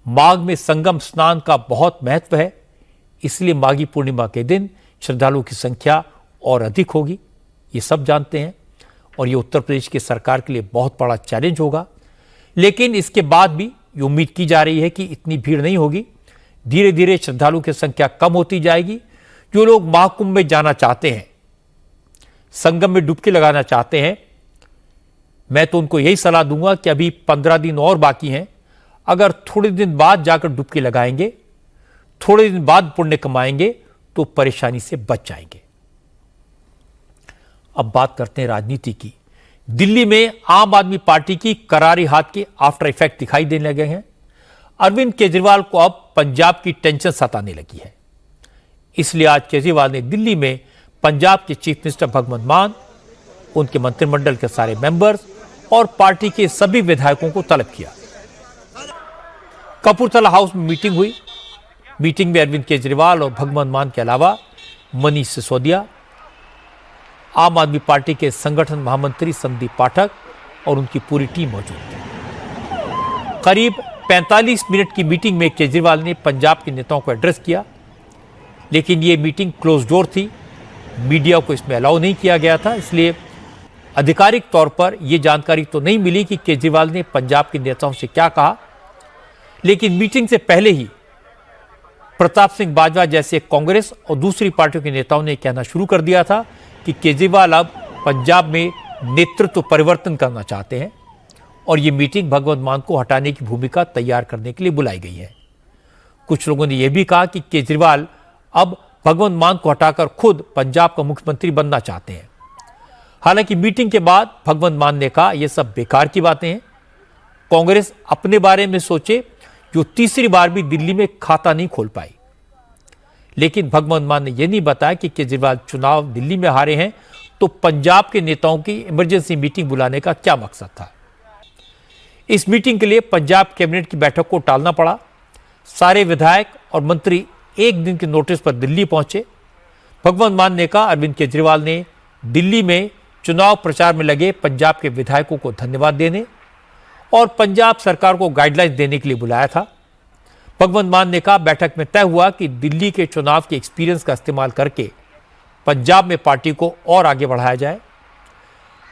माघ में संगम स्नान का बहुत महत्व है, इसलिए माघी पूर्णिमा के दिन श्रद्धालुओं की संख्या और अधिक होगी, ये सब जानते हैं, और ये उत्तर प्रदेश की सरकार के लिए बहुत बड़ा चैलेंज होगा। लेकिन इसके बाद भी ये उम्मीद की जा रही है कि इतनी भीड़ नहीं होगी। धीरे धीरे श्रद्धालुओं की संख्या कम होती जाएगी। जो लोग महाकुंभ में जाना चाहते हैं, संगम में डुबकी लगाना चाहते हैं, मैं तो उनको यही सलाह दूंगा कि अभी 15 दिन और बाकी हैं। अगर थोड़े दिन बाद जाकर डुबकी लगाएंगे, थोड़े दिन बाद पुण्य कमाएंगे, तो परेशानी से बच जाएंगे। अब बात करते हैं राजनीति की। दिल्ली में आम आदमी पार्टी की करारी हाथ के आफ्टर इफेक्ट दिखाई देने लगे हैं। अरविंद केजरीवाल को अब पंजाब की टेंशन सताने लगी है। इसलिए आज केजरीवाल ने दिल्ली में पंजाब के चीफ मिनिस्टर भगवंत मान, उनके मंत्रिमंडल के सारे मेंबर्स और पार्टी के सभी विधायकों को तलब किया। कपूरथला हाउस में मीटिंग हुई। मीटिंग में अरविंद केजरीवाल और भगवंत मान के अलावा मनीष सिसोदिया, आम आदमी पार्टी के संगठन महामंत्री संदीप पाठक और उनकी पूरी टीम मौजूद थी। करीब 45 मिनट की मीटिंग में केजरीवाल ने पंजाब के नेताओं को एड्रेस किया, लेकिन यह मीटिंग क्लोज डोर थी, मीडिया को इसमें अलाउ नहीं किया गया था। इसलिए आधिकारिक तौर पर यह जानकारी तो नहीं मिली कि केजरीवाल ने पंजाब के नेताओं से क्या कहा, लेकिन मीटिंग से पहले ही प्रताप सिंह बाजवा जैसे कांग्रेस और दूसरी पार्टियों के नेताओं ने कहना शुरू कर दिया था कि केजरीवाल अब पंजाब में नेतृत्व परिवर्तन करना चाहते हैं और ये मीटिंग भगवंत मान को हटाने की भूमिका तैयार करने के लिए बुलाई गई है। कुछ लोगों ने यह भी कहा कि केजरीवाल अब भगवंत मान को हटाकर खुद पंजाब का मुख्यमंत्री बनना चाहते हैं। हालांकि मीटिंग के बाद भगवंत मान ने कहा यह सब बेकार की बातें हैं, कांग्रेस अपने बारे में सोचे, जो तीसरी बार भी दिल्ली में खाता नहीं खोल पाई। लेकिन भगवंत मान ने यह नहीं बताया कि केजरीवाल चुनाव दिल्ली में हारे हैं तो पंजाब के नेताओं की इमरजेंसी मीटिंग बुलाने का क्या मकसद था। इस मीटिंग के लिए पंजाब कैबिनेट की बैठक को टालना पड़ा। सारे विधायक और मंत्री एक दिन के नोटिस पर दिल्ली पहुंचे। भगवंत मान ने कहा अरविंद केजरीवाल ने दिल्ली में चुनाव प्रचार में लगे पंजाब के विधायकों को धन्यवाद देने और पंजाब सरकार को गाइडलाइन देने के लिए बुलाया था। भगवंत मान ने कहा बैठक में तय हुआ कि दिल्ली के चुनाव के एक्सपीरियंस का इस्तेमाल करके पंजाब में पार्टी को और आगे बढ़ाया जाए।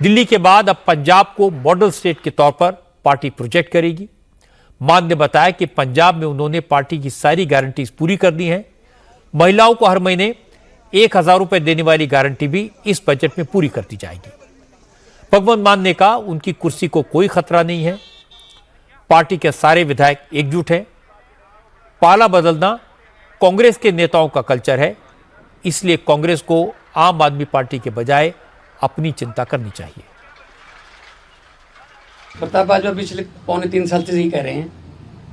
दिल्ली के बाद अब पंजाब को मॉडल स्टेट के तौर पर पार्टी प्रोजेक्ट करेगी। मान ने बताया कि पंजाब में उन्होंने पार्टी की सारी गारंटीज पूरी कर दी हैं। महिलाओं को हर महीने 1000 रुपए देने वाली गारंटी भी इस बजट में पूरी कर दी जाएगी। भगवंत मान ने कहा उनकी कुर्सी को कोई खतरा नहीं है, पार्टी के सारे विधायक एकजुट हैं। पाला बदलना कांग्रेस के नेताओं का कल्चर है, इसलिए कांग्रेस को आम आदमी पार्टी के बजाय अपनी चिंता करनी चाहिए। प्रताप बाजवा पिछले 2.25 साल से यही कह रहे हैं,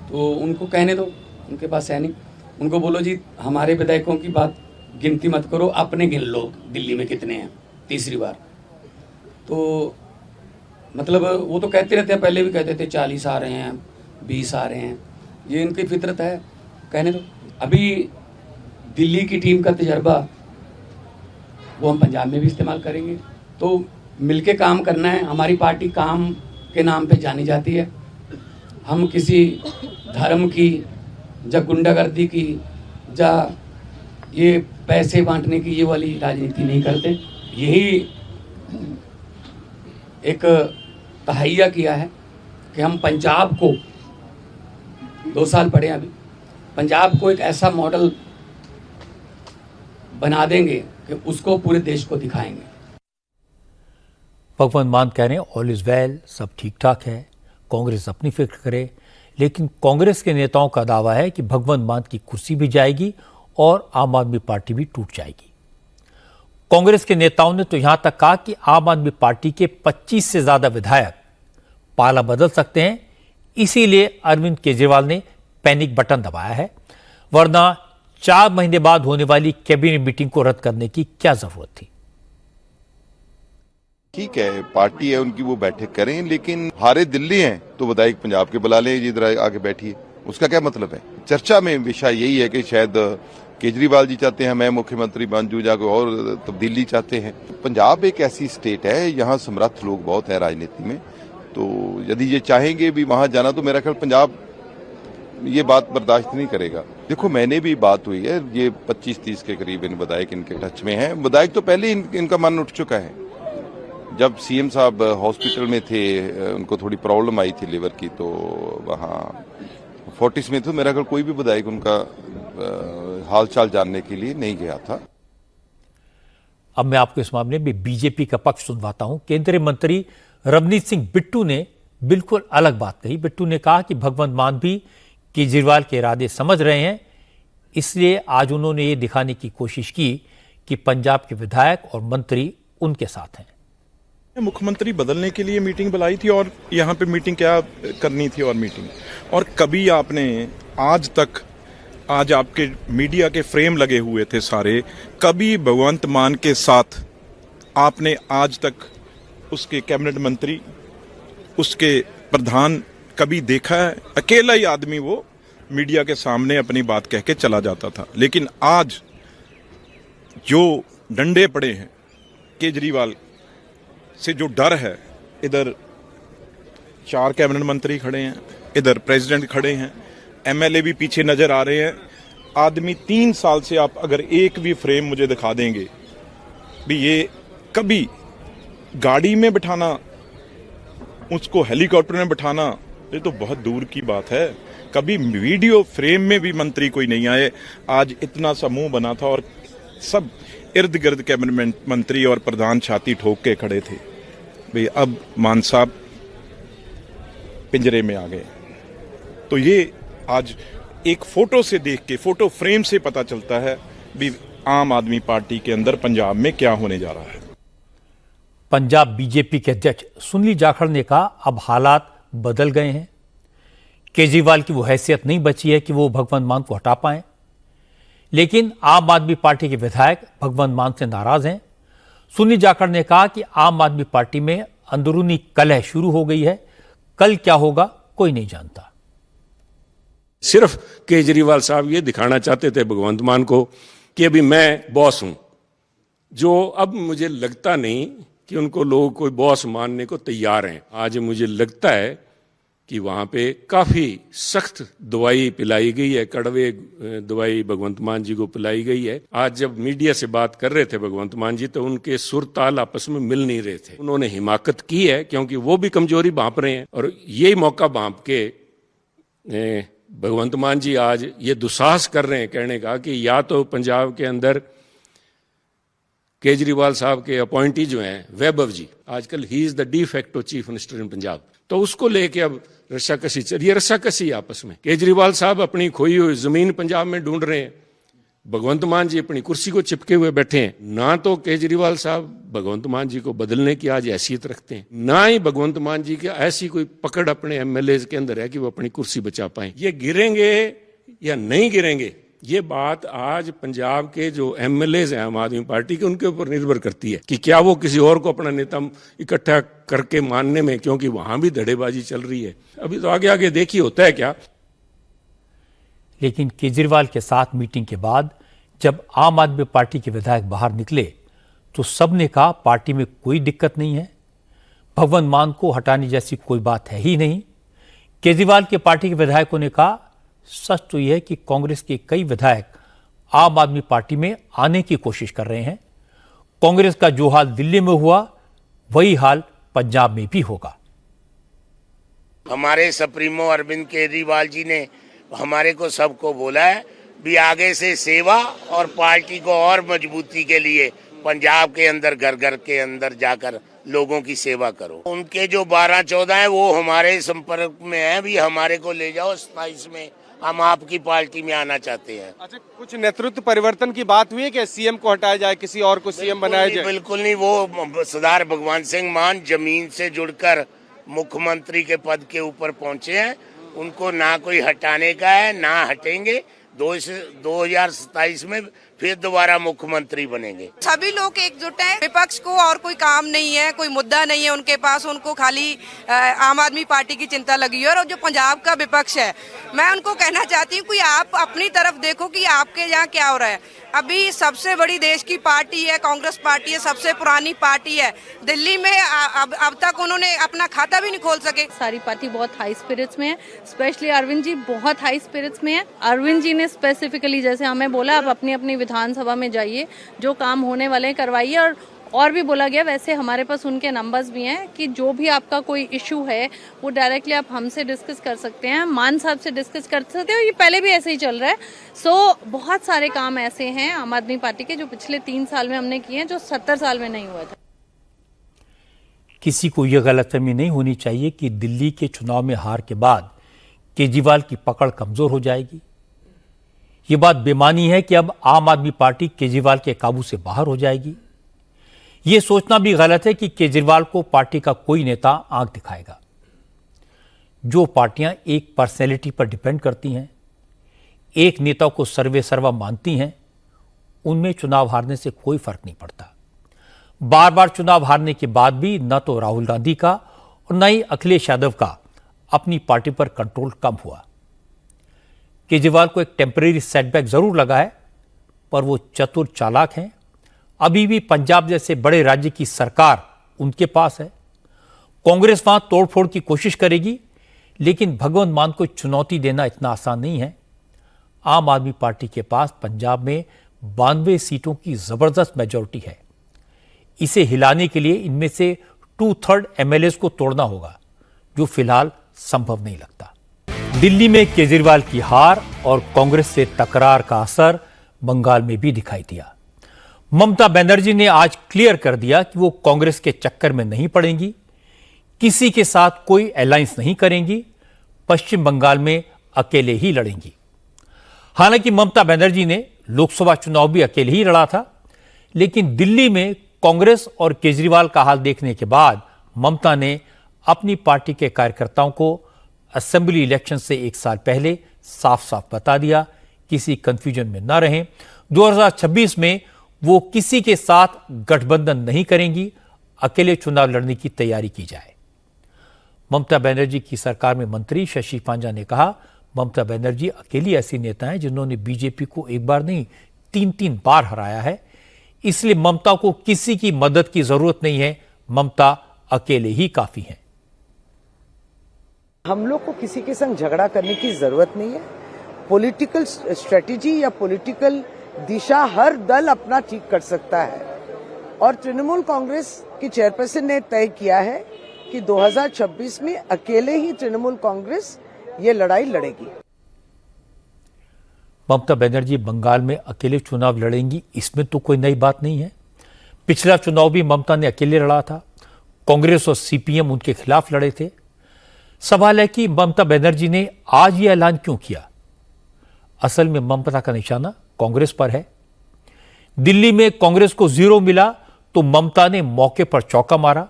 तो उनको कहने दो, उनके पास है नहीं। उनको बोलो जी हमारे विधायकों की बात गिनती मत करो, अपने गिन लो दिल्ली में कितने हैं तीसरी बार। तो मतलब वो तो कहते रहते हैं, पहले भी कहते थे 40 आ रहे हैं, 20 आ रहे हैं, ये इनकी फितरत है, कहने दो। अभी दिल्ली की टीम का तजर्बा वो हम पंजाब में भी इस्तेमाल करेंगे। तो मिलके काम करना है। हमारी पार्टी काम के नाम पे जानी जाती है। हम किसी धर्म की या गुंडागर्दी की या ये पैसे बांटने की ये वाली राजनीति नहीं करते। यही एक तहैया किया है कि हम पंजाब को 2 साल पढ़े अभी, पंजाब को एक ऐसा मॉडल बना देंगे कि उसको पूरे देश को दिखाएंगे। भगवंत मान कह रहे हैं ऑल इज वेल, सब ठीक ठाक है, कांग्रेस अपनी फिक्र करे, लेकिन कांग्रेस के नेताओं का दावा है कि भगवंत मान की कुर्सी भी जाएगी और आम आदमी पार्टी भी टूट जाएगी। कांग्रेस के नेताओं ने तो यहां तक कहा कि आम आदमी पार्टी के 25 से ज्यादा विधायक पाला बदल सकते हैं, इसीलिए अरविंद केजरीवाल ने पैनिक बटन दबाया है, वरना 4 महीने बाद होने वाली कैबिनेट मीटिंग को रद्द करने की क्या जरूरत थी। ठीक है, पार्टी है उनकी, वो बैठक करें, लेकिन हारे दिल्ली हैं तो विधायक पंजाब के बुला लें, इधर आके बैठिए, उसका क्या मतलब है। चर्चा में विषय यही है कि शायद केजरीवाल जी चाहते हैं मैं मुख्यमंत्री बन जाऊं, या कोई और तब्दीली चाहते हैं। पंजाब एक ऐसी स्टेट है, यहाँ समर्थ लोग बहुत है राजनीति में, तो यदि ये चाहेंगे भी वहां जाना तो मेरा ख्याल पंजाब ये बात बर्दाश्त नहीं करेगा। देखो, मैंने भी बात हुई है, ये 25-30 के करीब इन विधायक इनके टच में हैं। विधायक तो पहले इनका मन उठ चुका है। जब सीएम साहब हॉस्पिटल में थे, उनको थोड़ी प्रॉब्लम आई थी लिवर की, तो वहाँ फोर्टिस में थे, मेरा ख्याल कोई भी विधायक उनका हालचाल जानने के लिए नहीं गया था। अब मैं आपको इस मामले में बीजेपी का पक्ष सुनवाता हूं। केंद्रीय मंत्री रवनीत सिंह बिट्टू ने बिल्कुल अलग बात कही। बिट्टू ने कहा कि भगवंत मान भी केजरीवाल के इरादे समझ रहे हैं, इसलिए आज उन्होंने ये दिखाने की कोशिश की कि पंजाब के विधायक और मंत्री उनके साथ हैं। मुख्यमंत्री बदलने के लिए मीटिंग बुलाई थी, और यहाँ पे मीटिंग क्या करनी थी, और मीटिंग, और कभी आपने आज तक, आज आपके मीडिया के फ्रेम लगे हुए थे सारे, कभी भगवंत मान के साथ आपने आज तक उसके कैबिनेट मंत्री, उसके प्रधान कभी देखा है? अकेला ही आदमी वो मीडिया के सामने अपनी बात कह के चला जाता था। लेकिन आज जो डंडे पड़े हैं केजरीवाल से, जो डर है, इधर 4 कैबिनेट मंत्री खड़े हैं, इधर प्रेसिडेंट खड़े हैं, एमएलए भी पीछे नजर आ रहे हैं। आदमी 3 साल से आप अगर एक भी फ्रेम मुझे दिखा देंगे भी, ये कभी गाड़ी में बिठाना, उसको हेलीकॉप्टर में बिठाना, ये तो बहुत दूर की बात है। कभी वीडियो फ्रेम में भी मंत्री कोई नहीं आए। आज इतना समूह बना था और सब इर्द गिर्द कैबिनेट मंत्री और प्रधान छाती ठोक के खड़े थे भाई, अब मान साहब पिंजरे में आ गए। तो ये आज एक फोटो से देख के, फोटो फ्रेम से पता चलता है भी आम आदमी पार्टी के अंदर पंजाब में क्या होने जा रहा है। पंजाब बीजेपी के अध्यक्ष सुनील जाखड़ ने कहा, अब हालात बदल गए हैं। केजरीवाल की वो हैसियत नहीं बची है कि वो भगवंत मान को हटा पाएं, लेकिन आम आदमी पार्टी के विधायक भगवंत मान से नाराज हैं। सुनील जाखड़ ने कहा कि आम आदमी पार्टी में अंदरूनी कलह शुरू हो गई है, कल क्या होगा कोई नहीं जानता। सिर्फ केजरीवाल साहब ये दिखाना चाहते थे भगवंत मान को कि अभी मैं बॉस हूं, जो अब मुझे लगता नहीं कि उनको लोग कोई बॉस मानने को तैयार हैं। आज मुझे लगता है कि वहां पे काफी सख्त दवाई पिलाई गई है, कड़वे दवाई भगवंत मान जी को पिलाई गई है। आज जब मीडिया से बात कर रहे थे भगवंत मान जी, तो उनके सुर ताल आपस में मिल नहीं रहे थे। उन्होंने हिमाकत की है क्योंकि वो भी कमजोरी भांप रहे हैं, और यही मौका भांप के भगवंत मान जी आज ये दुस्साहस कर रहे हैं कहने का कि या तो पंजाब के अंदर केजरीवाल साहब के अपॉइंटी जो हैं वैभव जी, आजकल he is the de facto chief minister in Punjab, तो उसको लेके अब रस्साकसी चलिए, रस्साकसी आपस में। केजरीवाल साहब अपनी खोई हुई जमीन पंजाब में ढूंढ रहे हैं, भगवंत मान जी अपनी कुर्सी को चिपके हुए बैठे हैं। ना तो केजरीवाल साहब भगवंत मान जी को बदलने की आज हैसियत रखते हैं, ना ही भगवंत मान जी की ऐसी कोई पकड़ अपने एमएलए के अंदर है कि वो अपनी कुर्सी बचा पाए। ये गिरेंगे या नहीं गिरेंगे, ये बात आज पंजाब के जो एमएलए हैं आम आदमी पार्टी के, उनके ऊपर निर्भर करती है कि क्या वो किसी और को अपना नेता इकट्ठा करके मानने में, क्योंकि वहां भी धड़ेबाजी चल रही है। अभी तो आगे आगे देखिए होता है क्या। लेकिन केजरीवाल के साथ मीटिंग के बाद जब आम आदमी पार्टी के विधायक बाहर निकले तो सबने कहा पार्टी में कोई दिक्कत नहीं है, भगवंत मान को हटाने जैसी कोई बात है ही नहीं। केजरीवाल के पार्टी के विधायकों ने कहा सच तो यह है कि कांग्रेस के कई विधायक आम आदमी पार्टी में आने की कोशिश कर रहे हैं। कांग्रेस का जो हाल दिल्ली में हुआ वही हाल पंजाब में भी होगा। हमारे सुप्रीमो अरविंद केजरीवाल जी ने हमारे को सबको बोला है भी आगे से सेवा और पार्टी को और मजबूती के लिए पंजाब के अंदर घर घर के अंदर जाकर लोगों की सेवा करो। उनके जो 12-14 हैं वो हमारे संपर्क में हैं, भी हमारे को ले जाओ 27 में हम आपकी पार्टी में आना चाहते हैं। अच्छा, कुछ नेतृत्व परिवर्तन की बात हुई है कि सीएम को हटाया जाए, किसी और को सीएम बनाया जाए? बिल्कुल नहीं, वो सरदार भगवंत सिंह मान जमीन से जुड़कर मुख्यमंत्री के पद के ऊपर पहुंचे हैं, उनको ना कोई हटाने का है ना हटेंगे। 2027 में फिर दोबारा मुख्यमंत्री बनेंगे। सभी लोग एकजुट हैं, विपक्ष को और कोई काम नहीं है, कोई मुद्दा नहीं है उनके पास, उनको खाली आम आदमी पार्टी की चिंता लगी है। और जो पंजाब का विपक्ष है, मैं उनको कहना चाहती हूँ कि आप अपनी तरफ देखो कि आपके यहाँ क्या हो रहा है। अभी सबसे बड़ी देश की पार्टी है कांग्रेस पार्टी है, सबसे पुरानी पार्टी है। दिल्ली में अब तक उन्होंने अपना खाता भी नहीं खोल सके। सारी पार्टी बहुत हाई स्पिरिट्स में है, स्पेशली अरविंद जी बहुत हाई स्पिरिट्स में है। अरविंद जी ने स्पेसिफिकली जैसे हमें बोला, आप अपनी अपनी विधानसभा में जाइए, जो काम होने वाले हैं करवाइए। और भी बोला गया, वैसे हमारे पास उनके नंबर्स भी हैं कि जो भी आपका कोई इशू है वो डायरेक्टली आप हमसे डिस्कस कर सकते हैं, मान साहब से डिस्कस कर सकते हो। ये पहले भी ऐसे ही चल रहा है। बहुत सारे काम ऐसे हैं आम आदमी पार्टी के जो पिछले 3 साल में हमने किए हैं, जो 70 साल में नहीं हुआ था। किसी को यह गलतफहमी नहीं होनी चाहिए कि दिल्ली के चुनाव में हार के बाद केजरीवाल की पकड़ कमजोर हो जाएगी। ये बात बेमानी है कि अब आम आदमी पार्टी केजरीवाल के काबू से बाहर हो जाएगी। ये सोचना भी गलत है कि केजरीवाल को पार्टी का कोई नेता आंख दिखाएगा। जो पार्टियां एक पर्सनैलिटी पर डिपेंड करती हैं, एक नेता को सर्वे सर्वा मानती हैं, उनमें चुनाव हारने से कोई फर्क नहीं पड़ता। बार बार चुनाव हारने के बाद भी न तो राहुल गांधी का और न ही अखिलेश यादव का अपनी पार्टी पर कंट्रोल कम हुआ। केजरीवाल को एक टेम्परेरी सेटबैक जरूर लगा है, पर वो चतुर चालाक हैं। अभी भी पंजाब जैसे बड़े राज्य की सरकार उनके पास है। कांग्रेस वहां तोड़फोड़ की कोशिश करेगी, लेकिन भगवंत मान को चुनौती देना इतना आसान नहीं है। आम आदमी पार्टी के पास पंजाब में 92 सीटों की जबरदस्त मेजॉरिटी है। इसे हिलाने के लिए इनमें से 2/3 एमएलएस को तोड़ना होगा, जो फिलहाल संभव नहीं लगता। दिल्ली में केजरीवाल की हार और कांग्रेस से तकरार का असर बंगाल में भी दिखाई दिया। ममता बनर्जी ने आज क्लियर कर दिया कि वो कांग्रेस के चक्कर में नहीं पड़ेंगी, किसी के साथ कोई अलायंस नहीं करेंगी, पश्चिम बंगाल में अकेले ही लड़ेंगी। हालांकि ममता बनर्जी ने लोकसभा चुनाव भी अकेले ही लड़ा था, लेकिन दिल्ली में कांग्रेस और केजरीवाल का हाल देखने के बाद ममता ने अपनी पार्टी के कार्यकर्ताओं को असेंबली इलेक्शन से 1 साल पहले साफ साफ बता दिया, किसी कंफ्यूजन में न रहें। 2026 में वो किसी के साथ गठबंधन नहीं करेंगी, अकेले चुनाव लड़ने की तैयारी की जाए। ममता बनर्जी की सरकार में मंत्री शशि पांजा ने कहा, ममता बनर्जी अकेली ऐसी नेता हैं जिन्होंने बीजेपी को 1 बार नहीं 3-3 बार हराया है, इसलिए ममता को किसी की मदद की जरूरत नहीं है, ममता अकेले ही काफी हैं। हम लोग को किसी के संग झगड़ा करने की जरूरत नहीं है। पॉलिटिकल स्ट्रेटेजी या पॉलिटिकल दिशा हर दल अपना ठीक कर सकता है, और तृणमूल कांग्रेस की चेयरपर्सन ने तय किया है कि 2026 में अकेले ही तृणमूल कांग्रेस ये लड़ाई लड़ेगी। ममता बनर्जी बंगाल में अकेले चुनाव लड़ेंगी, इसमें तो कोई नई बात नहीं है। पिछला चुनाव भी ममता ने अकेले लड़ा था, कांग्रेस और सीपीएम उनके खिलाफ लड़े थे। सवाल है कि ममता बनर्जी ने आज यह ऐलान क्यों किया। असल में ममता का निशाना कांग्रेस पर है। दिल्ली में कांग्रेस को 0 मिला तो ममता ने मौके पर चौका मारा,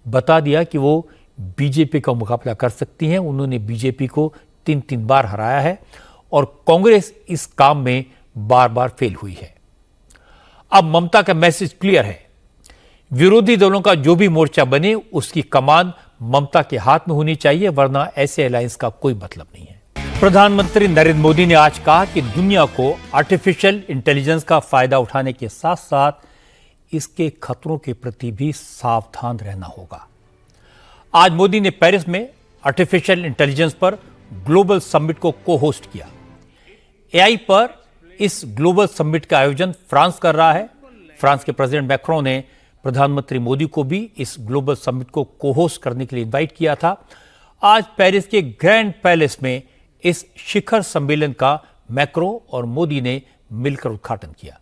बता दिया कि वो बीजेपी का मुकाबला कर सकती हैं। उन्होंने बीजेपी को 3-3 बार हराया है और कांग्रेस इस काम में बार बार फेल हुई है। अब ममता का मैसेज क्लियर है, विरोधी दलों का जो भी मोर्चा बने उसकी कमान ममता के हाथ में होनी चाहिए, वरना ऐसे अलायंस का कोई मतलब नहीं है। प्रधानमंत्री नरेंद्र मोदी ने आज कहा कि दुनिया को आर्टिफिशियल इंटेलिजेंस का फायदा उठाने के साथ साथ इसके खतरों के प्रति भी सावधान रहना होगा। आज मोदी ने पेरिस में आर्टिफिशियल इंटेलिजेंस पर ग्लोबल समिट को को होस्ट किया। एआई पर इस ग्लोबल समिट का आयोजन फ्रांस कर रहा है। फ्रांस के प्रेसिडेंट मैक्रोन ने प्रधानमंत्री मोदी को भी इस ग्लोबल समिट को को होस्ट करने के लिए इनवाइट किया था। आज पेरिस के ग्रैंड पैलेस में इस शिखर सम्मेलन का मैक्रो और मोदी ने मिलकर उद्घाटन किया।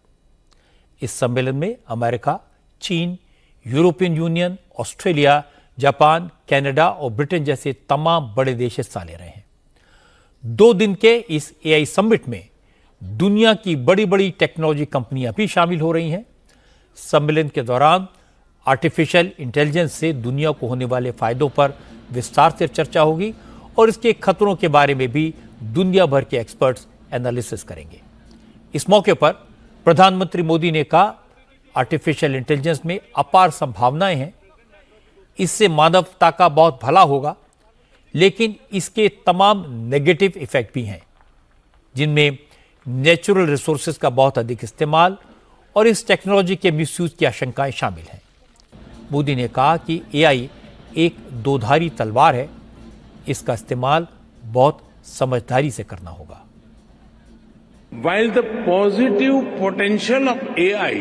इस सम्मेलन में अमेरिका, चीन, European union, Australia, Japan, Canada और ब्रिटेन जैसे तमाम बड़े देश हिस्सा ले रहे हैं। 2 दिन के इस एआई समिट में दुनिया की बड़ी बड़ी टेक्नोलॉजी कंपनियां भी शामिल हो रही हैं। सम्मेलन के दौरान आर्टिफिशियल इंटेलिजेंस से दुनिया को होने वाले फायदों पर विस्तार से चर्चा होगी और इसके खतरों के बारे में भी दुनिया भर के एक्सपर्ट्स एनालिसिस करेंगे। इस मौके पर प्रधानमंत्री मोदी ने कहा, आर्टिफिशियल इंटेलिजेंस में अपार संभावनाएं हैं, इससे मानवता का बहुत भला होगा, लेकिन इसके तमाम नेगेटिव इफेक्ट भी हैं, जिनमें नेचुरल रिसोर्सेज का बहुत अधिक इस्तेमाल और इस टेक्नोलॉजी के मिसयूज की आशंकाएं शामिल हैं। मोदी ने कहा कि एआई एक दोधारी तलवार है, इसका इस्तेमाल बहुत समझदारी से करना होगा। While the positive potential of AI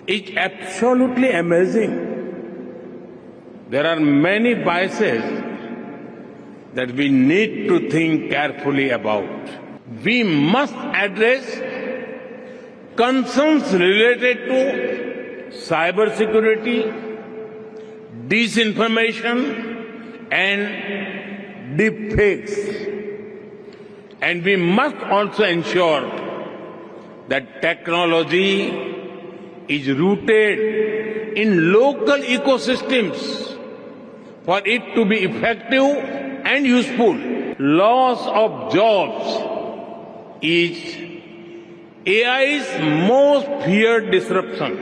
is absolutely amazing, there are many biases that we need to think carefully about. We must address concerns related to cybersecurity, disinformation, and deepfakes. And we must also ensure that technology is rooted in local ecosystems for it to be effective and useful. Loss of jobs is AI's most feared disruption.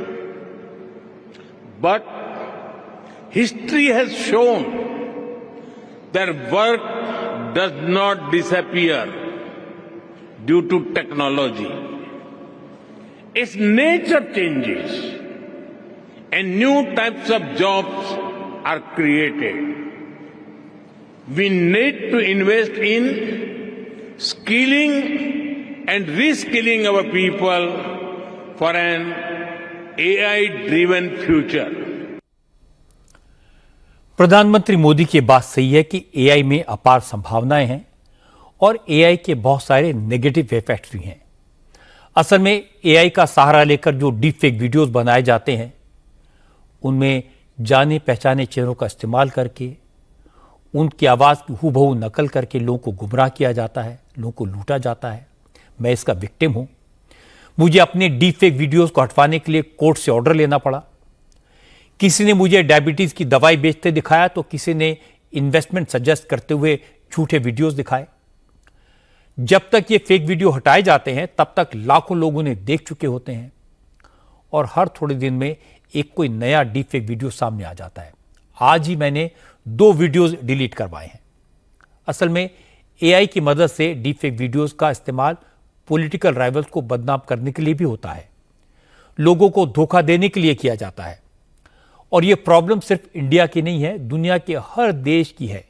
But history has shown that work does not disappear due to technology. Its nature changes and new types of jobs are created. We need to invest in skilling and reskilling our people for an AI-driven future. प्रधानमंत्री मोदी की बात सही है कि AI में अपार संभावनाएं हैं और एआई के बहुत सारे नेगेटिव इफेक्ट्स भी हैं। असल में एआई का सहारा लेकर जो डीप फेक वीडियोस बनाए जाते हैं, उनमें जाने पहचाने चेहरों का इस्तेमाल करके उनकी आवाज़ की हूबहू नकल करके लोगों को गुमराह किया जाता है, लोगों को लूटा जाता है। मैं इसका विक्टिम हूं। मुझे अपने डीप फेक वीडियोस को हटवाने के लिए कोर्ट से ऑर्डर लेना पड़ा। किसी ने मुझे डायबिटीज की दवाई बेचते दिखाया तो किसी ने इन्वेस्टमेंट सजेस्ट करते हुए झूठे वीडियोस दिखाए। जब तक ये फेक वीडियो हटाए जाते हैं तब तक लाखों लोग उन्हें देख चुके होते हैं और हर थोड़े दिन में एक कोई नया डीप फेक वीडियो सामने आ जाता है। आज ही मैंने 2 वीडियोस डिलीट करवाए हैं। असल में एआई की मदद से डीप फेक वीडियोस का इस्तेमाल पॉलिटिकल राइवल्स को बदनाम करने के लिए भी होता है, लोगों को धोखा देने के लिए किया जाता है। और यह प्रॉब्लम सिर्फ इंडिया की नहीं है, दुनिया के हर देश की है।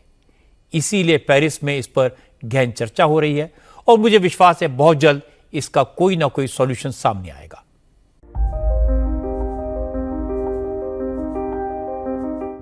इसीलिए पेरिस में इस पर गहन चर्चा हो रही है और मुझे विश्वास है बहुत जल्द इसका कोई ना कोई सॉल्यूशन सामने आएगा।